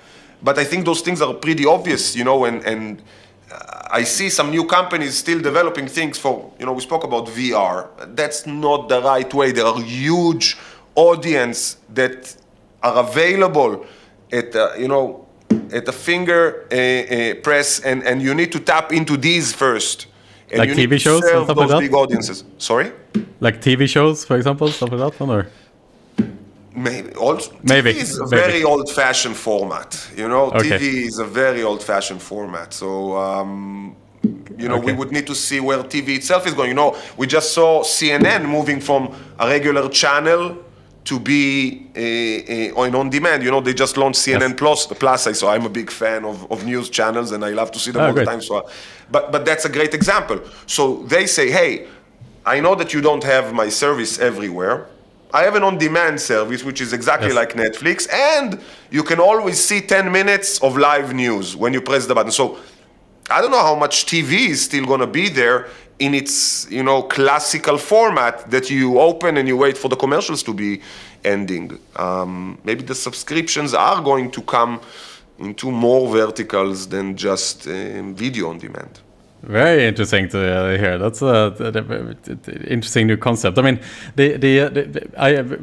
But I think those things are pretty obvious, and I see some new companies still developing things for, we spoke about VR. That's not the right way. There are huge audience that are available at a finger press, and you need to tap into these first. And like TV shows and stuff like that? Big audiences. Sorry? Like TV shows, for example, stuff like that one, or? Maybe. TV is a very old-fashioned format. Okay. TV is a very old-fashioned format. So We would need to see where TV itself is going. We just saw CNN moving from a regular channel to be on demand. They just launched CNN Plus. So I'm a big fan of news channels, and I love to see them all the time. So, but that's a great example. So they say, hey, I know that you don't have my service everywhere. I have an on-demand service, which is exactly like Netflix, and you can always see 10 minutes of live news when you press the button. So I don't know how much TV is still going to be there in its, classical format that you open and you wait for the commercials to be ending. Maybe the subscriptions are going to come into more verticals than just video on demand. Very interesting to hear. That's an interesting new concept. I mean,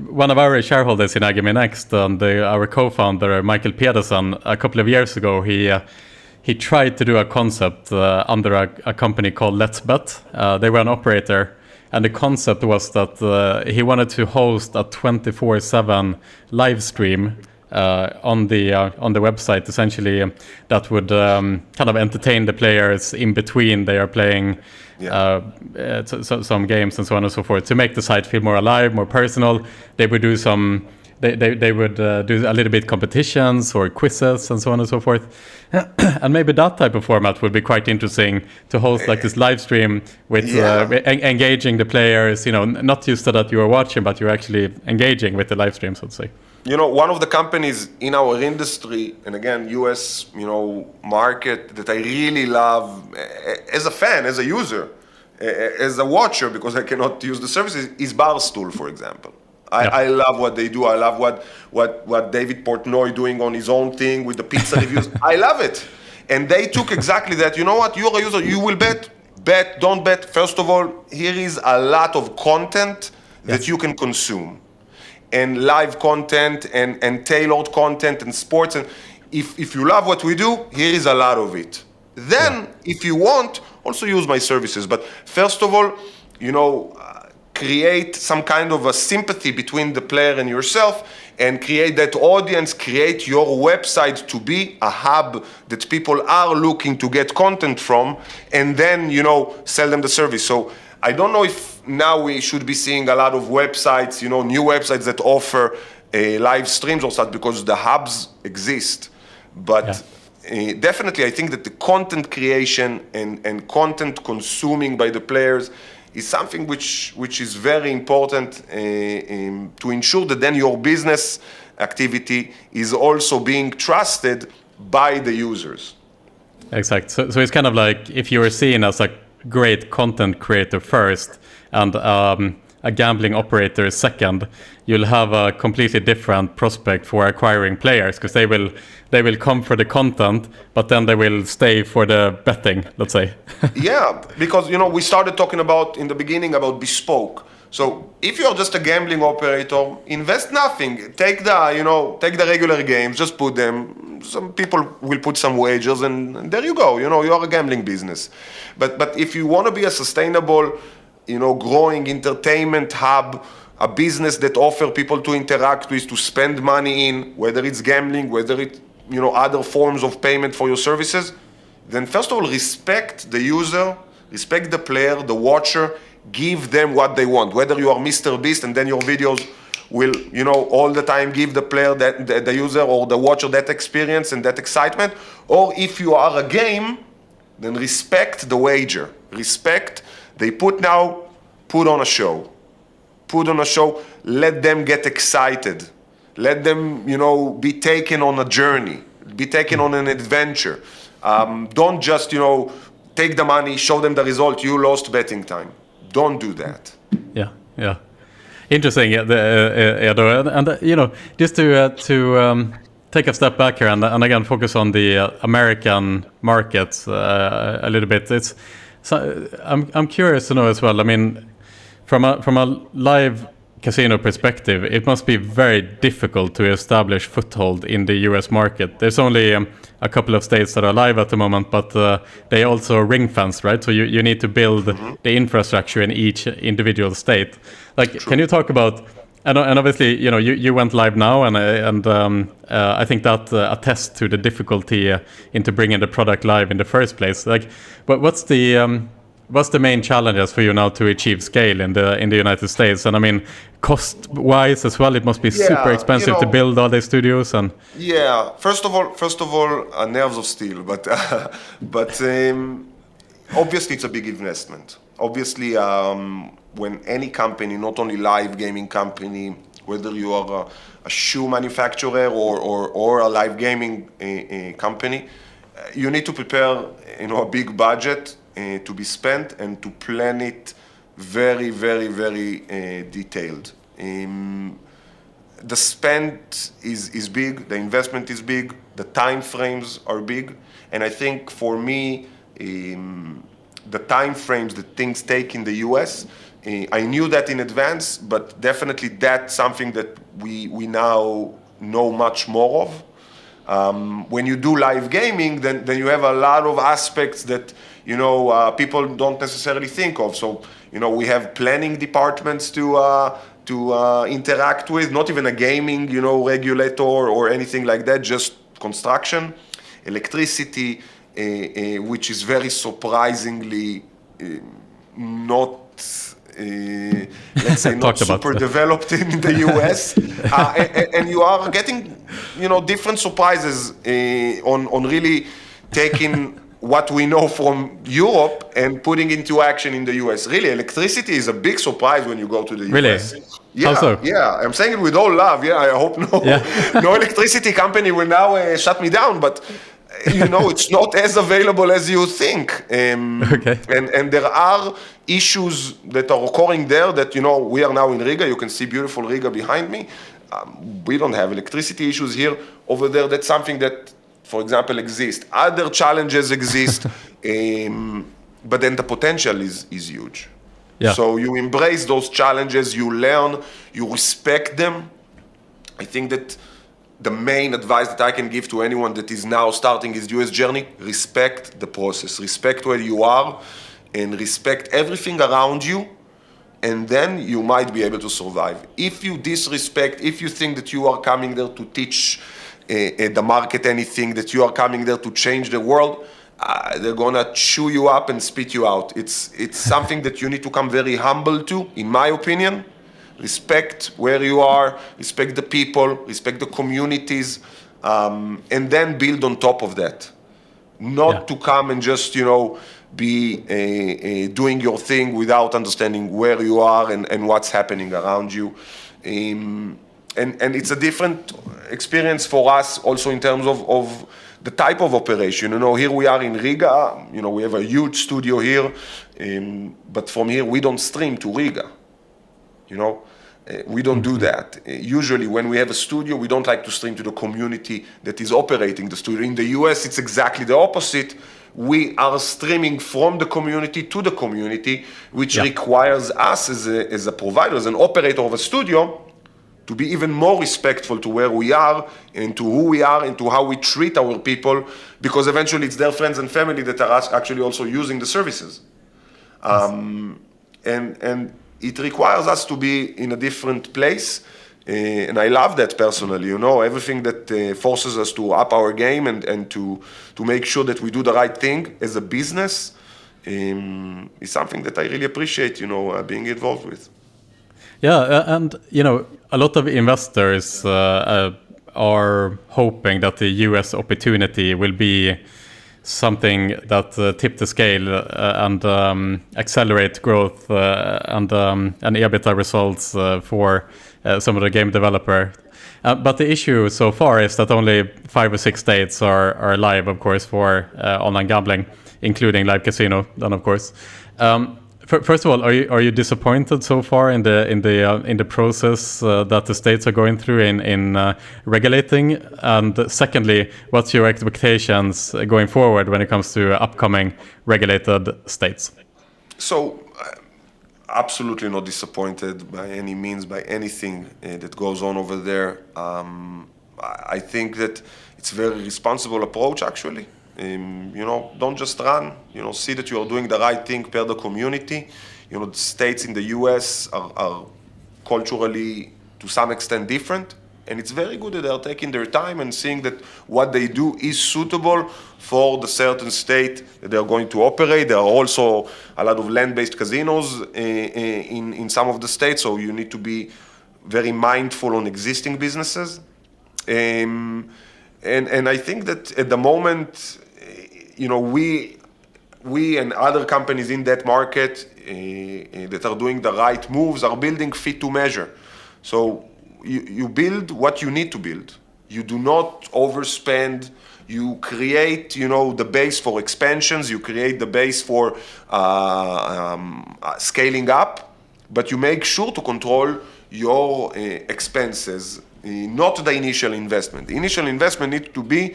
one of our shareholders in iGaming Next, and our co-founder Michael Pedersen, a couple of years ago, he tried to do a concept under a company called Let's Bet. They were an operator, and the concept was that he wanted to host a 24/7 live stream on the website, essentially, that would kind of entertain the players in between they are playing some games and so on and so forth, to make the site feel more alive, more personal. They would do some. They would do a little bit competitions or quizzes and so on and so forth. And maybe that type of format would be quite interesting to host, like this live stream with engaging the players, not just so that you are watching, but you're actually engaging with the live stream, so to say. One of the companies in our industry, and again, US, market, that I really love as a fan, as a user, as a watcher, because I cannot use the services, is Barstool, for example. I love what they do. I love what David Portnoy doing on his own thing with the pizza reviews. I love it. And they took exactly that. You know what? You're a user. You will bet, don't bet. First of all, here is a lot of content that you can consume. And live content and tailored content and sports. And if you love what we do, here is a lot of it. Then, if you want, also use my services. But first of all, create some kind of a sympathy between the player and yourself, and create that audience, create your website to be a hub that people are looking to get content from, and then, sell them the service. So I don't know if now we should be seeing a lot of websites, new websites that offer live streams or such, because the hubs exist. But definitely, I think that the content creation and content consuming by the players is something which is very important to ensure that then your business activity is also being trusted by the users. Exactly. So it's kind of like, if you were seen as a great content creator first and a gambling operator second, you'll have a completely different prospect for acquiring players, because they will come for the content, but then they will stay for the betting, let's say. Yeah, because we started talking about in the beginning about bespoke. So if you're just a gambling operator, invest nothing. Take the regular games, just put them. Some people will put some wagers, and there you go. You're a gambling business. But if you want to be a sustainable, growing entertainment hub, a business that offers people to interact with, to spend money in, whether it's gambling, whether it's other forms of payment for your services, then first of all, respect the user, respect the player, the watcher, give them what they want. Whether you are Mr. Beast and then your videos will, all the time give the player, the user or the watcher, that experience and that excitement, or if you are a game, then respect the wager. Respect, they put on a show. Put on a show, let them get excited. Let them, be taken on a journey, be taken on an adventure. Don't just, take the money, show them the result, you lost betting time. Don't do that. Yeah. Interesting, Edo. And just to take a step back here and again focus on the American market a little bit. I'm curious to know as well. I mean, from a live casino perspective, it must be very difficult to establish foothold in the US market. There's only a couple of states that are live at the moment, but they also ring fence, right? So you need to build the infrastructure in each individual state. Like, can you talk about And obviously, you went live now, and I think that attests to the difficulty into bringing the product live in the first place. Like, what's the main challenges for you now to achieve scale in the United States? And I mean, cost-wise as well, it must be super expensive to build all these studios. And yeah, first of all, nerves of steel, but obviously it's a big investment. Obviously, when any company, not only live gaming company, whether you are a shoe manufacturer or a live gaming company, you need to prepare a big budget to be spent and to plan it very, very, very detailed. The spend is big, the investment is big, the time frames are big, and I think for me, the time frames that things take in the US, I knew that in advance, but definitely that's something that we now know much more of. When you do live gaming, then you have a lot of aspects that people don't necessarily think of. So we have planning departments to interact with, not even a gaming regulator or anything like that, just construction, electricity, which is very surprisingly not, let's say, not super developed in the US. And you are getting, different surprises on really taking what we know from Europe and putting into action in the US. Really, electricity is a big surprise when you go to the US. Really? Yeah, how so? Yeah. I'm saying it with all love. Yeah, I hope no electricity company will now shut me down, but it's not as available as you think. Okay. And there are issues that are occurring there that, we are now in Riga. You can see beautiful Riga behind me. We don't have electricity issues here. Over there, that's something that, for example, exists. Other challenges exist, but then the potential is huge. Yeah. So you embrace those challenges, you learn, you respect them. I think that the main advice that I can give to anyone that is now starting his US journey, respect the process, respect where you are, and respect everything around you, and then you might be able to survive. If you disrespect, if you think that you are coming there to teach the market anything, that you are coming there to change the world, they're gonna chew you up and spit you out. It's something that you need to come very humble to, in my opinion. Respect where you are, respect the people, respect the communities, and then build on top of that. Not to come and just, be doing your thing without understanding where you are and what's happening around you. And it's a different experience for us also in terms of the type of operation. Here we are in Riga, we have a huge studio here, but from here we don't stream to Riga. We don't do that. Usually when we have a studio, we don't like to stream to the community that is operating the studio. In the US, it's exactly the opposite. We are streaming from the community to the community, which requires us as a provider, as an operator of a studio, to be even more respectful to where we are and to who we are and to how we treat our people, because eventually it's their friends and family that are actually also using the services. And it requires us to be in a different place. And I love that personally, everything that forces us to up our game and to make sure that we do the right thing as a business is something that I really appreciate, being involved with. Yeah, and a lot of investors are hoping that the US opportunity will be something that tip the scale and accelerate growth and EBITDA results for some of the game developer. But the issue so far is that only 5 or 6 states are live, of course, for online gambling, including live casino, then of course. First of all, are you disappointed so far in the process that the states are going through in regulating? And secondly, what's your expectations going forward when it comes to upcoming regulated states? So, absolutely not disappointed by any means, by anything that goes on over there. I think that it's a very responsible approach, actually. Don't just run, see that you are doing the right thing per the community. The states in the US are culturally, to some extent different. And it's very good that they're taking their time and seeing that what they do is suitable for the certain state that they're going to operate. There are also a lot of land-based casinos in some of the states, so you need to be very mindful on existing businesses. And I think that at the moment, we and other companies in that market that are doing the right moves are building fit to measure. So you build what you need to build. You do not overspend. You create, the base for expansions. You create the base for scaling up, but you make sure to control your expenses, not the initial investment. The initial investment needs to be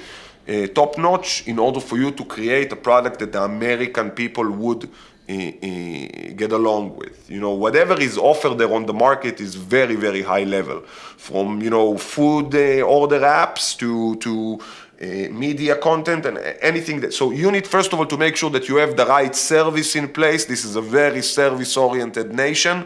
top-notch in order for you to create a product that the American people would get along with. Whatever is offered there on the market is very, very high level. From, food order apps to media content and anything. So you need, first of all, to make sure that you have the right service in place. This is a very service-oriented nation.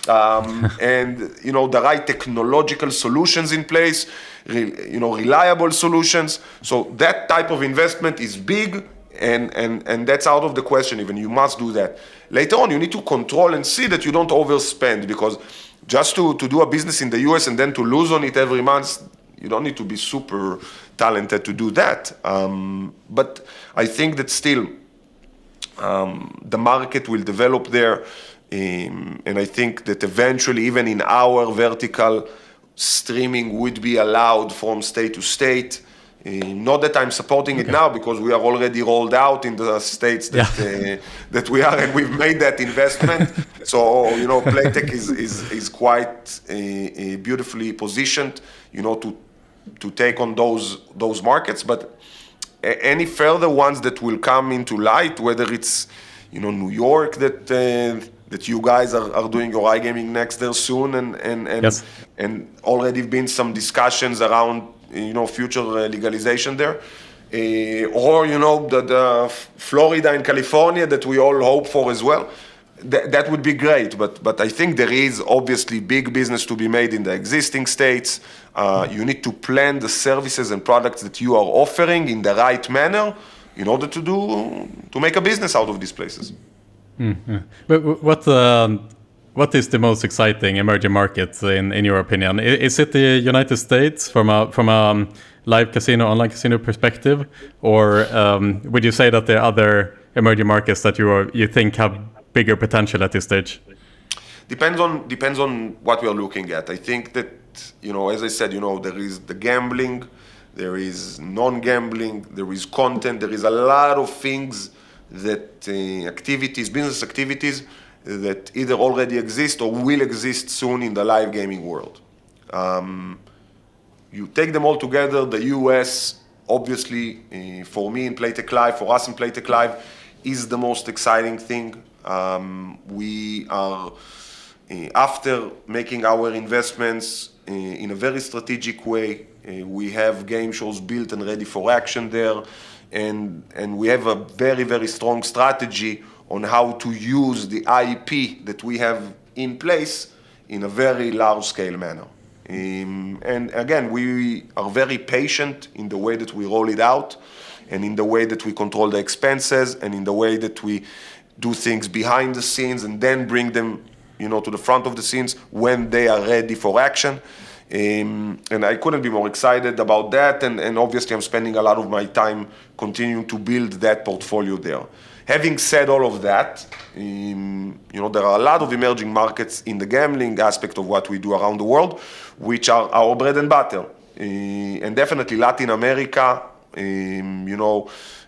And, the right technological solutions in place, reliable solutions. So that type of investment is big. And that's out of the question even. You must do that. Later on, you need to control and see that you don't overspend, because just to do a business in the US and then to lose on it every month, you don't need to be super talented to do that. But I think that still the market will develop there. And I think that eventually, even in our vertical, streaming would be allowed from state to state. Not that I'm supporting it now, because we are already rolled out in the states that we are, and we've made that investment. So, Playtech is quite beautifully positioned, to take on those markets. But any further ones that will come into light, whether it's, New York that you guys are doing your iGaming Next there soon, and already been some discussions around future legalization there, or the Florida and California that we all hope for as well. That would be great, but I think there is obviously big business to be made in the existing states. You need to plan the services and products that you are offering in the right manner in order to make a business out of these places. Mm-hmm. But what is the most exciting emerging market in your opinion? Is it the United States from a live casino, online casino perspective, or would you say that there are other emerging markets that you think have bigger potential at this stage? Depends on what we are looking at. I think that, as I said, there is the gambling, there is non-gambling, there is content, there is a lot of things that business activities that either already exist or will exist soon in the live gaming world. You take them all together, the US, obviously, for me in Playtech Live, for us in Playtech Live, is the most exciting thing. We are, after making our investments in a very strategic way, we have game shows built and ready for action there, and we have a very, very strong strategy on how to use the IP that we have in place in a very large-scale manner. And again, we are very patient in the way that we roll it out, and in the way that we control the expenses, and in the way that we do things behind the scenes and then bring them, to the front of the scenes when they are ready for action. And I couldn't be more excited about that. And obviously, I'm spending a lot of my time continuing to build that portfolio there. Having said all of that, there are a lot of emerging markets in the gambling aspect of what we do around the world, which are our bread and butter. And definitely Latin America,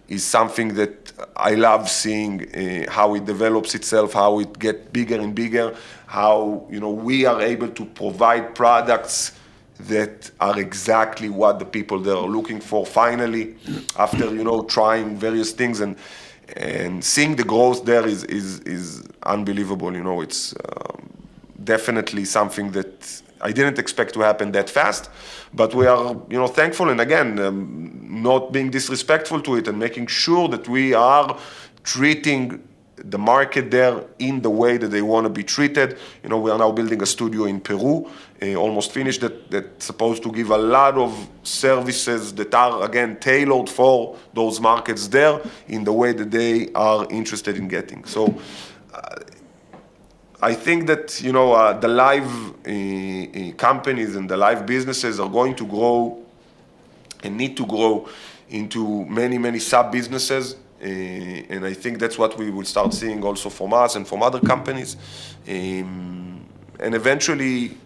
is something that I love seeing how it develops itself, how it gets bigger and bigger, how we are able to provide products that are exactly what the people there are looking for finally, after trying various things and seeing the growth there is unbelievable. It's definitely something that I didn't expect to happen that fast, but we are thankful, and again, not being disrespectful to it, and making sure that we are treating the market there in the way that they want to be treated. You know, we are now building a studio in Peru, almost finished, that's supposed to give a lot of services that are, again, tailored for those markets there in the way that they are interested in getting. So I think that, you know, the live companies and the live businesses are going to grow and need to grow into many, many sub-businesses. And I think that's what we will start seeing also from us and from other companies. And eventually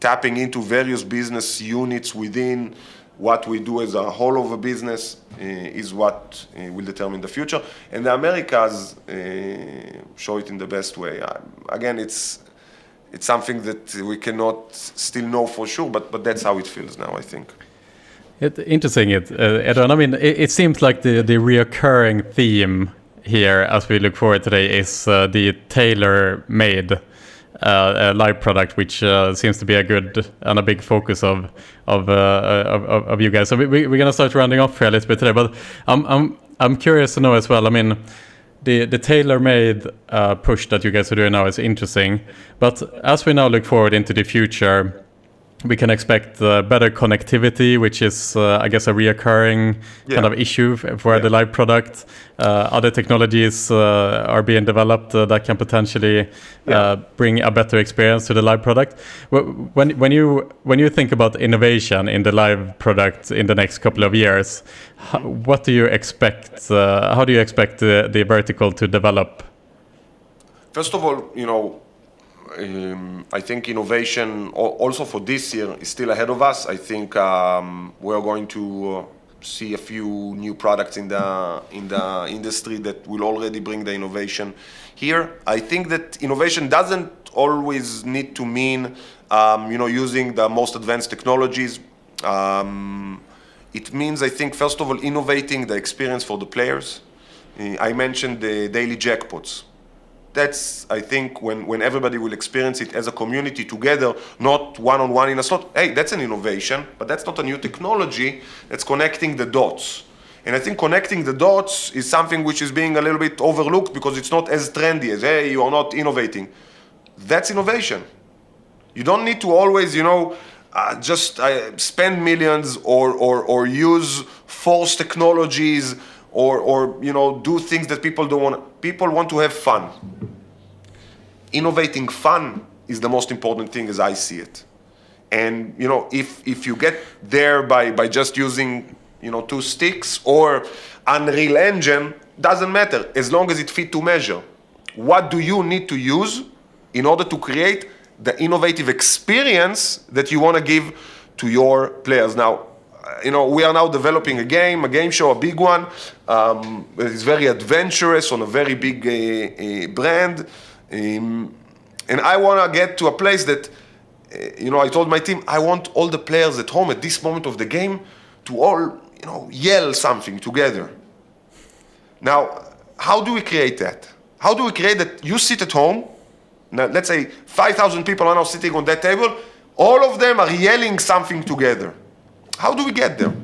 tapping into various business units within what we do as a whole of a business is what will determine the future. And the Americas show it in the best way. Again, it's something that we cannot still know for sure, but that's how it feels now, I think. Interesting, Edo. And I mean, it seems like the reoccurring theme here as we look forward today is the tailor-made live product, which seems to be a good and a big focus of you guys. So we're going to start rounding off here a little bit today. But I'm curious to know as well. I mean, the tailor-made push that you guys are doing now is interesting. But as we now look forward into the future, we can expect better connectivity, which is, I guess, a reoccurring kind of issue for the live product. Other technologies are being developed that can potentially bring a better experience to the live product. When you think about innovation in the live product in the next couple of years, what do you expect? How do you expect the vertical to develop? First of all, you know, I think innovation also for this year is still ahead of us. I think we're going to see a few new products in the industry that will already bring the innovation here. I think that innovation doesn't always need to mean you know, using the most advanced technologies. It means, I think, first of all, innovating the experience for the players. I mentioned the daily jackpots. That's, I think, when everybody will experience it as a community together, not one-on-one in a slot. Hey, that's an innovation, but that's not a new technology. That's connecting the dots. And I think connecting the dots is something which is being a little bit overlooked because it's not as trendy as, hey, you are not innovating. That's innovation. You don't need to always, you know, just spend millions or use false technologies or you know, do things that people don't want. People want to have fun. Innovating fun is the most important thing as I see it. And you know, if you get there by just using, you know, 2 sticks or Unreal Engine, doesn't matter as long as it fit to measure. What do you need to use in order to create the innovative experience that you want to give to your players? Now, you know, we are now developing a game show, a big one. It's very adventurous on a very big brand. And I want to get to a place that, you know, I told my team, I want all the players at home at this moment of the game to all, you know, yell something together. Now, how do we create that? How do we create that you sit at home, now let's say 5,000 people are now sitting on that table, all of them are yelling something together. How do we get there?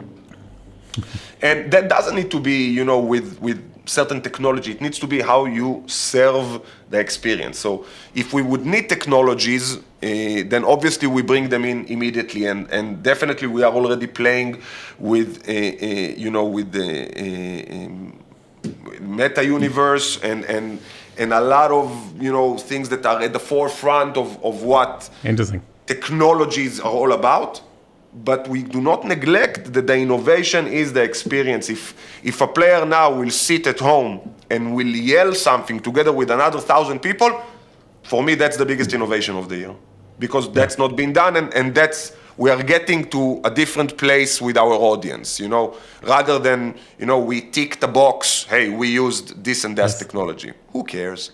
And that doesn't need to be, you know, with certain technology. It needs to be how you serve the experience. So if we would need technologies, then obviously we bring them in immediately. And definitely we are already playing with, you know, with the meta universe and a lot of, you know, things that are at the forefront of what technologies are all about. But we do not neglect that the innovation is the experience. If a player now will sit at home and will yell something together with another 1,000 people, for me that's the biggest innovation of the year. Because that's not been done and that's, we are getting to a different place with our audience, you know, rather than, you know, we tick the box, hey, we used this and that technology. Who cares?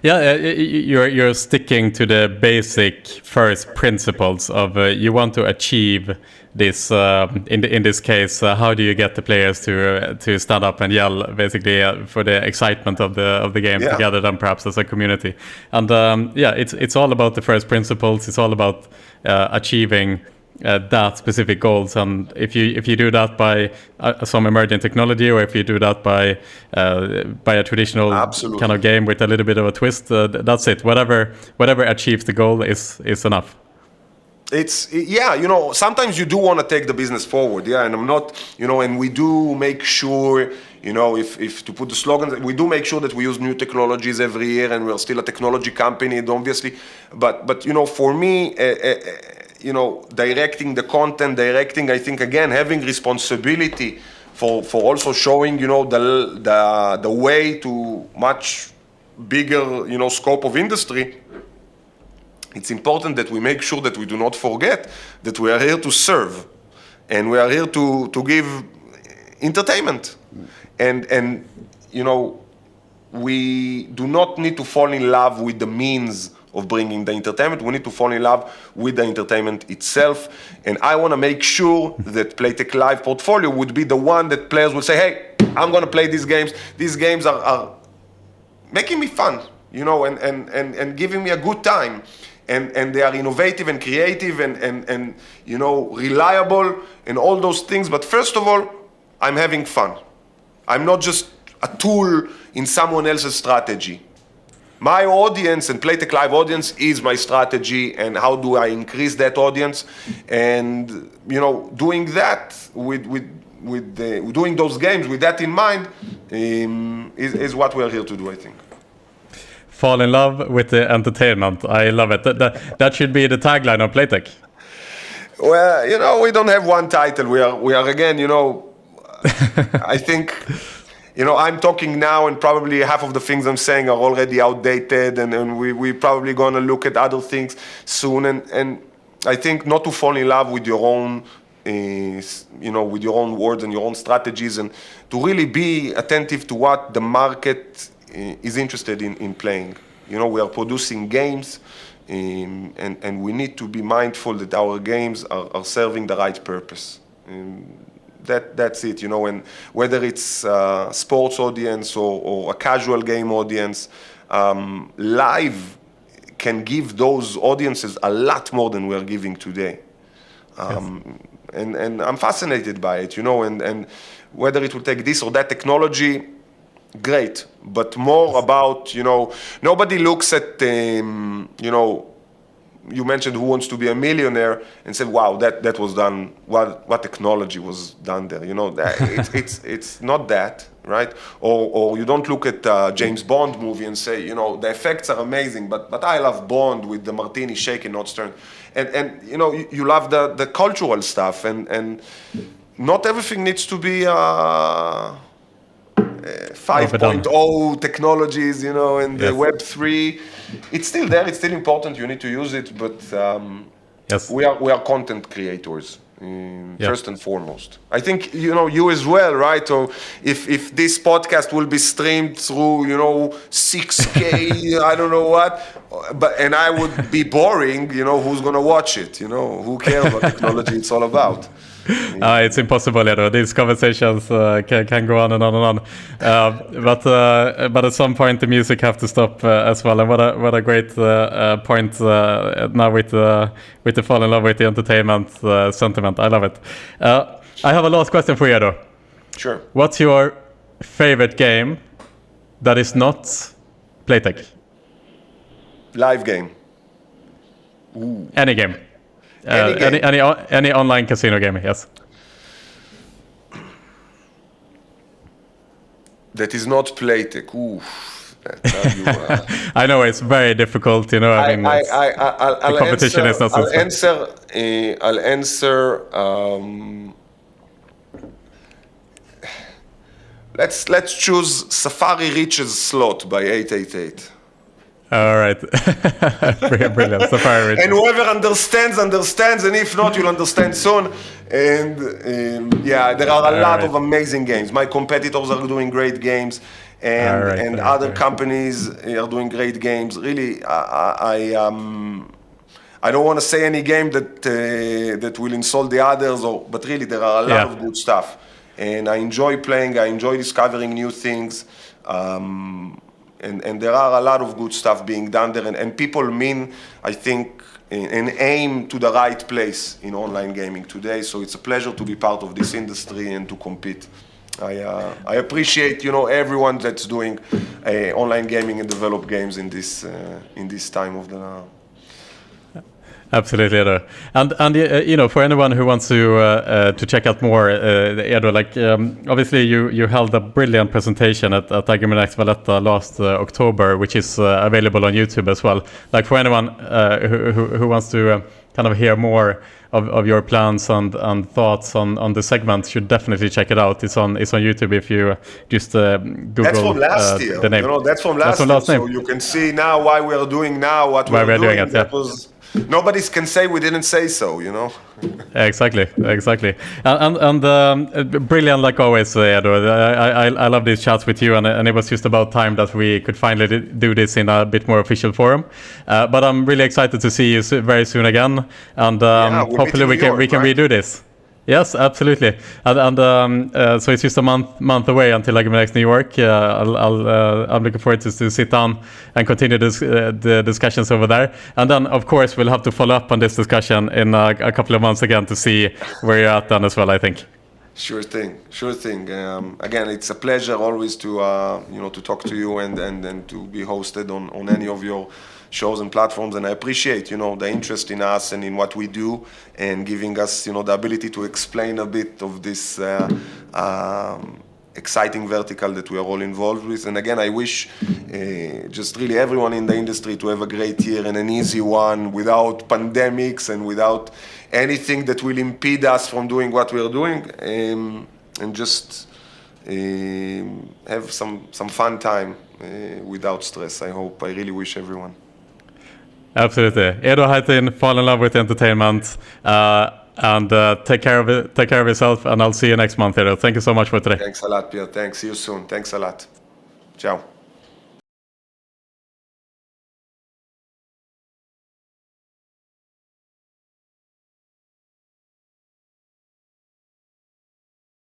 You're sticking to the basic first principles of you want to achieve this. In this case, how do you get the players to stand up and yell, basically for the excitement of the game together, than perhaps as a community? And it's all about the first principles. It's all about achieving that specific goals. And if you do that by some emerging technology, or if you do that by a traditional Absolutely. kind of game with a little bit of a twist, that's it. Whatever achieves the goal is enough. Sometimes you do want to take the business forward, and I'm not, and we do make sure, if to put the slogan, we do make sure that we use new technologies every year, and we're still a technology company, obviously, but for me, directing the content, I think, again, having responsibility for also showing, the way to much bigger, scope of industry. It's important that we make sure that we do not forget that we are here to serve, and we are here to give entertainment. And we do not need to fall in love with the means of bringing the entertainment. We need to fall in love with the entertainment itself. And I want to make sure that Playtech Live portfolio would be the one that players will say, hey, I'm going to play these games. These games are making me fun, and giving me a good time. And they are innovative and creative and reliable and all those things. But first of all, I'm having fun. I'm not just a tool in someone else's strategy. My audience and Playtech Live audience is my strategy, and how do I increase that audience? And doing that with doing those games with that in mind is what we are here to do, I think. Fall in love with the entertainment. I love it. That should be the tagline of Playtech. Well, we don't have one title. We are again, I think, I'm talking now, and probably half of the things I'm saying are already outdated, and we're probably going to look at other things soon. And I think not to fall in love with your own, with your own words and your own strategies, and to really be attentive to what the market is interested in playing. We are producing games, and we need to be mindful that our games are serving the right purpose. That's it, and whether it's a sports audience or a casual game audience, live can give those audiences a lot more than we're giving today. And I'm fascinated by it, and whether it will take this or that technology, great, but more about, nobody looks at, you mentioned Who Wants to Be a Millionaire and said, wow, that was done, what technology was done there, it's not that, right? Or you don't look at a James Bond movie and say, the effects are amazing, but I love Bond with the martini shaking, not stirring. And you love the cultural stuff, and not everything needs to be 5.0 technologies, and the Web3. It's still there. It's still important. You need to use it, but we are content creators first and foremost. I think you as well, right? So if this podcast will be streamed through 6K, I don't know what, and I would be boring. Who's gonna watch it? Who cares what technology it's all about? It's impossible, these conversations can go on and on and on. But at some point the music have to stop as well. And what a great point now with the fall in love with the entertainment sentiment. I love it. I have a last question for you, Edo. Sure. What's your favorite game that is not Playtech? Live game. Ooh. Any game. Any online casino game, yes. That is not Playtech. Ooh, I know it's very difficult. The competition is not so. I'll answer. Let's choose Safari Reaches Slot by 888. All right. Brilliant. Safari. And whoever understands, and if not, you'll understand soon. And there are a lot of amazing games. My competitors are doing great games, and other companies are doing great games. Really, I don't want to say any game that will insult the others, but really there are a lot of good stuff. And I enjoy playing. I enjoy discovering new things. And there are a lot of good stuff being done there, and people mean, I think, and aim to the right place in online gaming today. So it's a pleasure to be part of this industry and to compete. I appreciate, everyone that's doing online gaming and develop games in this time of the now. Absolutely, Edo. And for anyone who wants to check out more, Edo, obviously you held a brilliant presentation at Accustoming Next Valletta last October, which is available on YouTube as well. Like for anyone who wants to kind of hear more of your plans and thoughts on the segment, should definitely check it out. It's on YouTube if you just Google that's from last year. The name. That's from last year. So you can see now why we are doing now what we are doing. Nobody can say we didn't say so, Exactly. And brilliant like always, Edo. I love these chats with you, and it was just about time that we could finally do this in a bit more official forum. But I'm really excited to see you very soon again, and hopefully we can redo this. Yes, absolutely. And so it's just a month away until Accustoming Next New York. I'm looking forward to sit down and continue the discussions over there. And then, of course, we'll have to follow up on this discussion in a couple of months again to see where you're at then as well, I think. Sure thing. Again, it's a pleasure always to talk to you and to be hosted on any of your shows and platforms, and I appreciate the interest in us and in what we do, and giving us the ability to explain a bit of this exciting vertical that we are all involved with. And again, I wish just really everyone in the industry to have a great year and an easy one, without pandemics and without anything that will impede us from doing what we are doing, and just have some fun time without stress. I really wish everyone. Absolutely. Edo Haitin, fall in love with entertainment, and take care of yourself, and I'll see you next month, Edo. Thank you so much for today. Thanks a lot, Pierre. Thanks. See you soon. Thanks a lot. Ciao.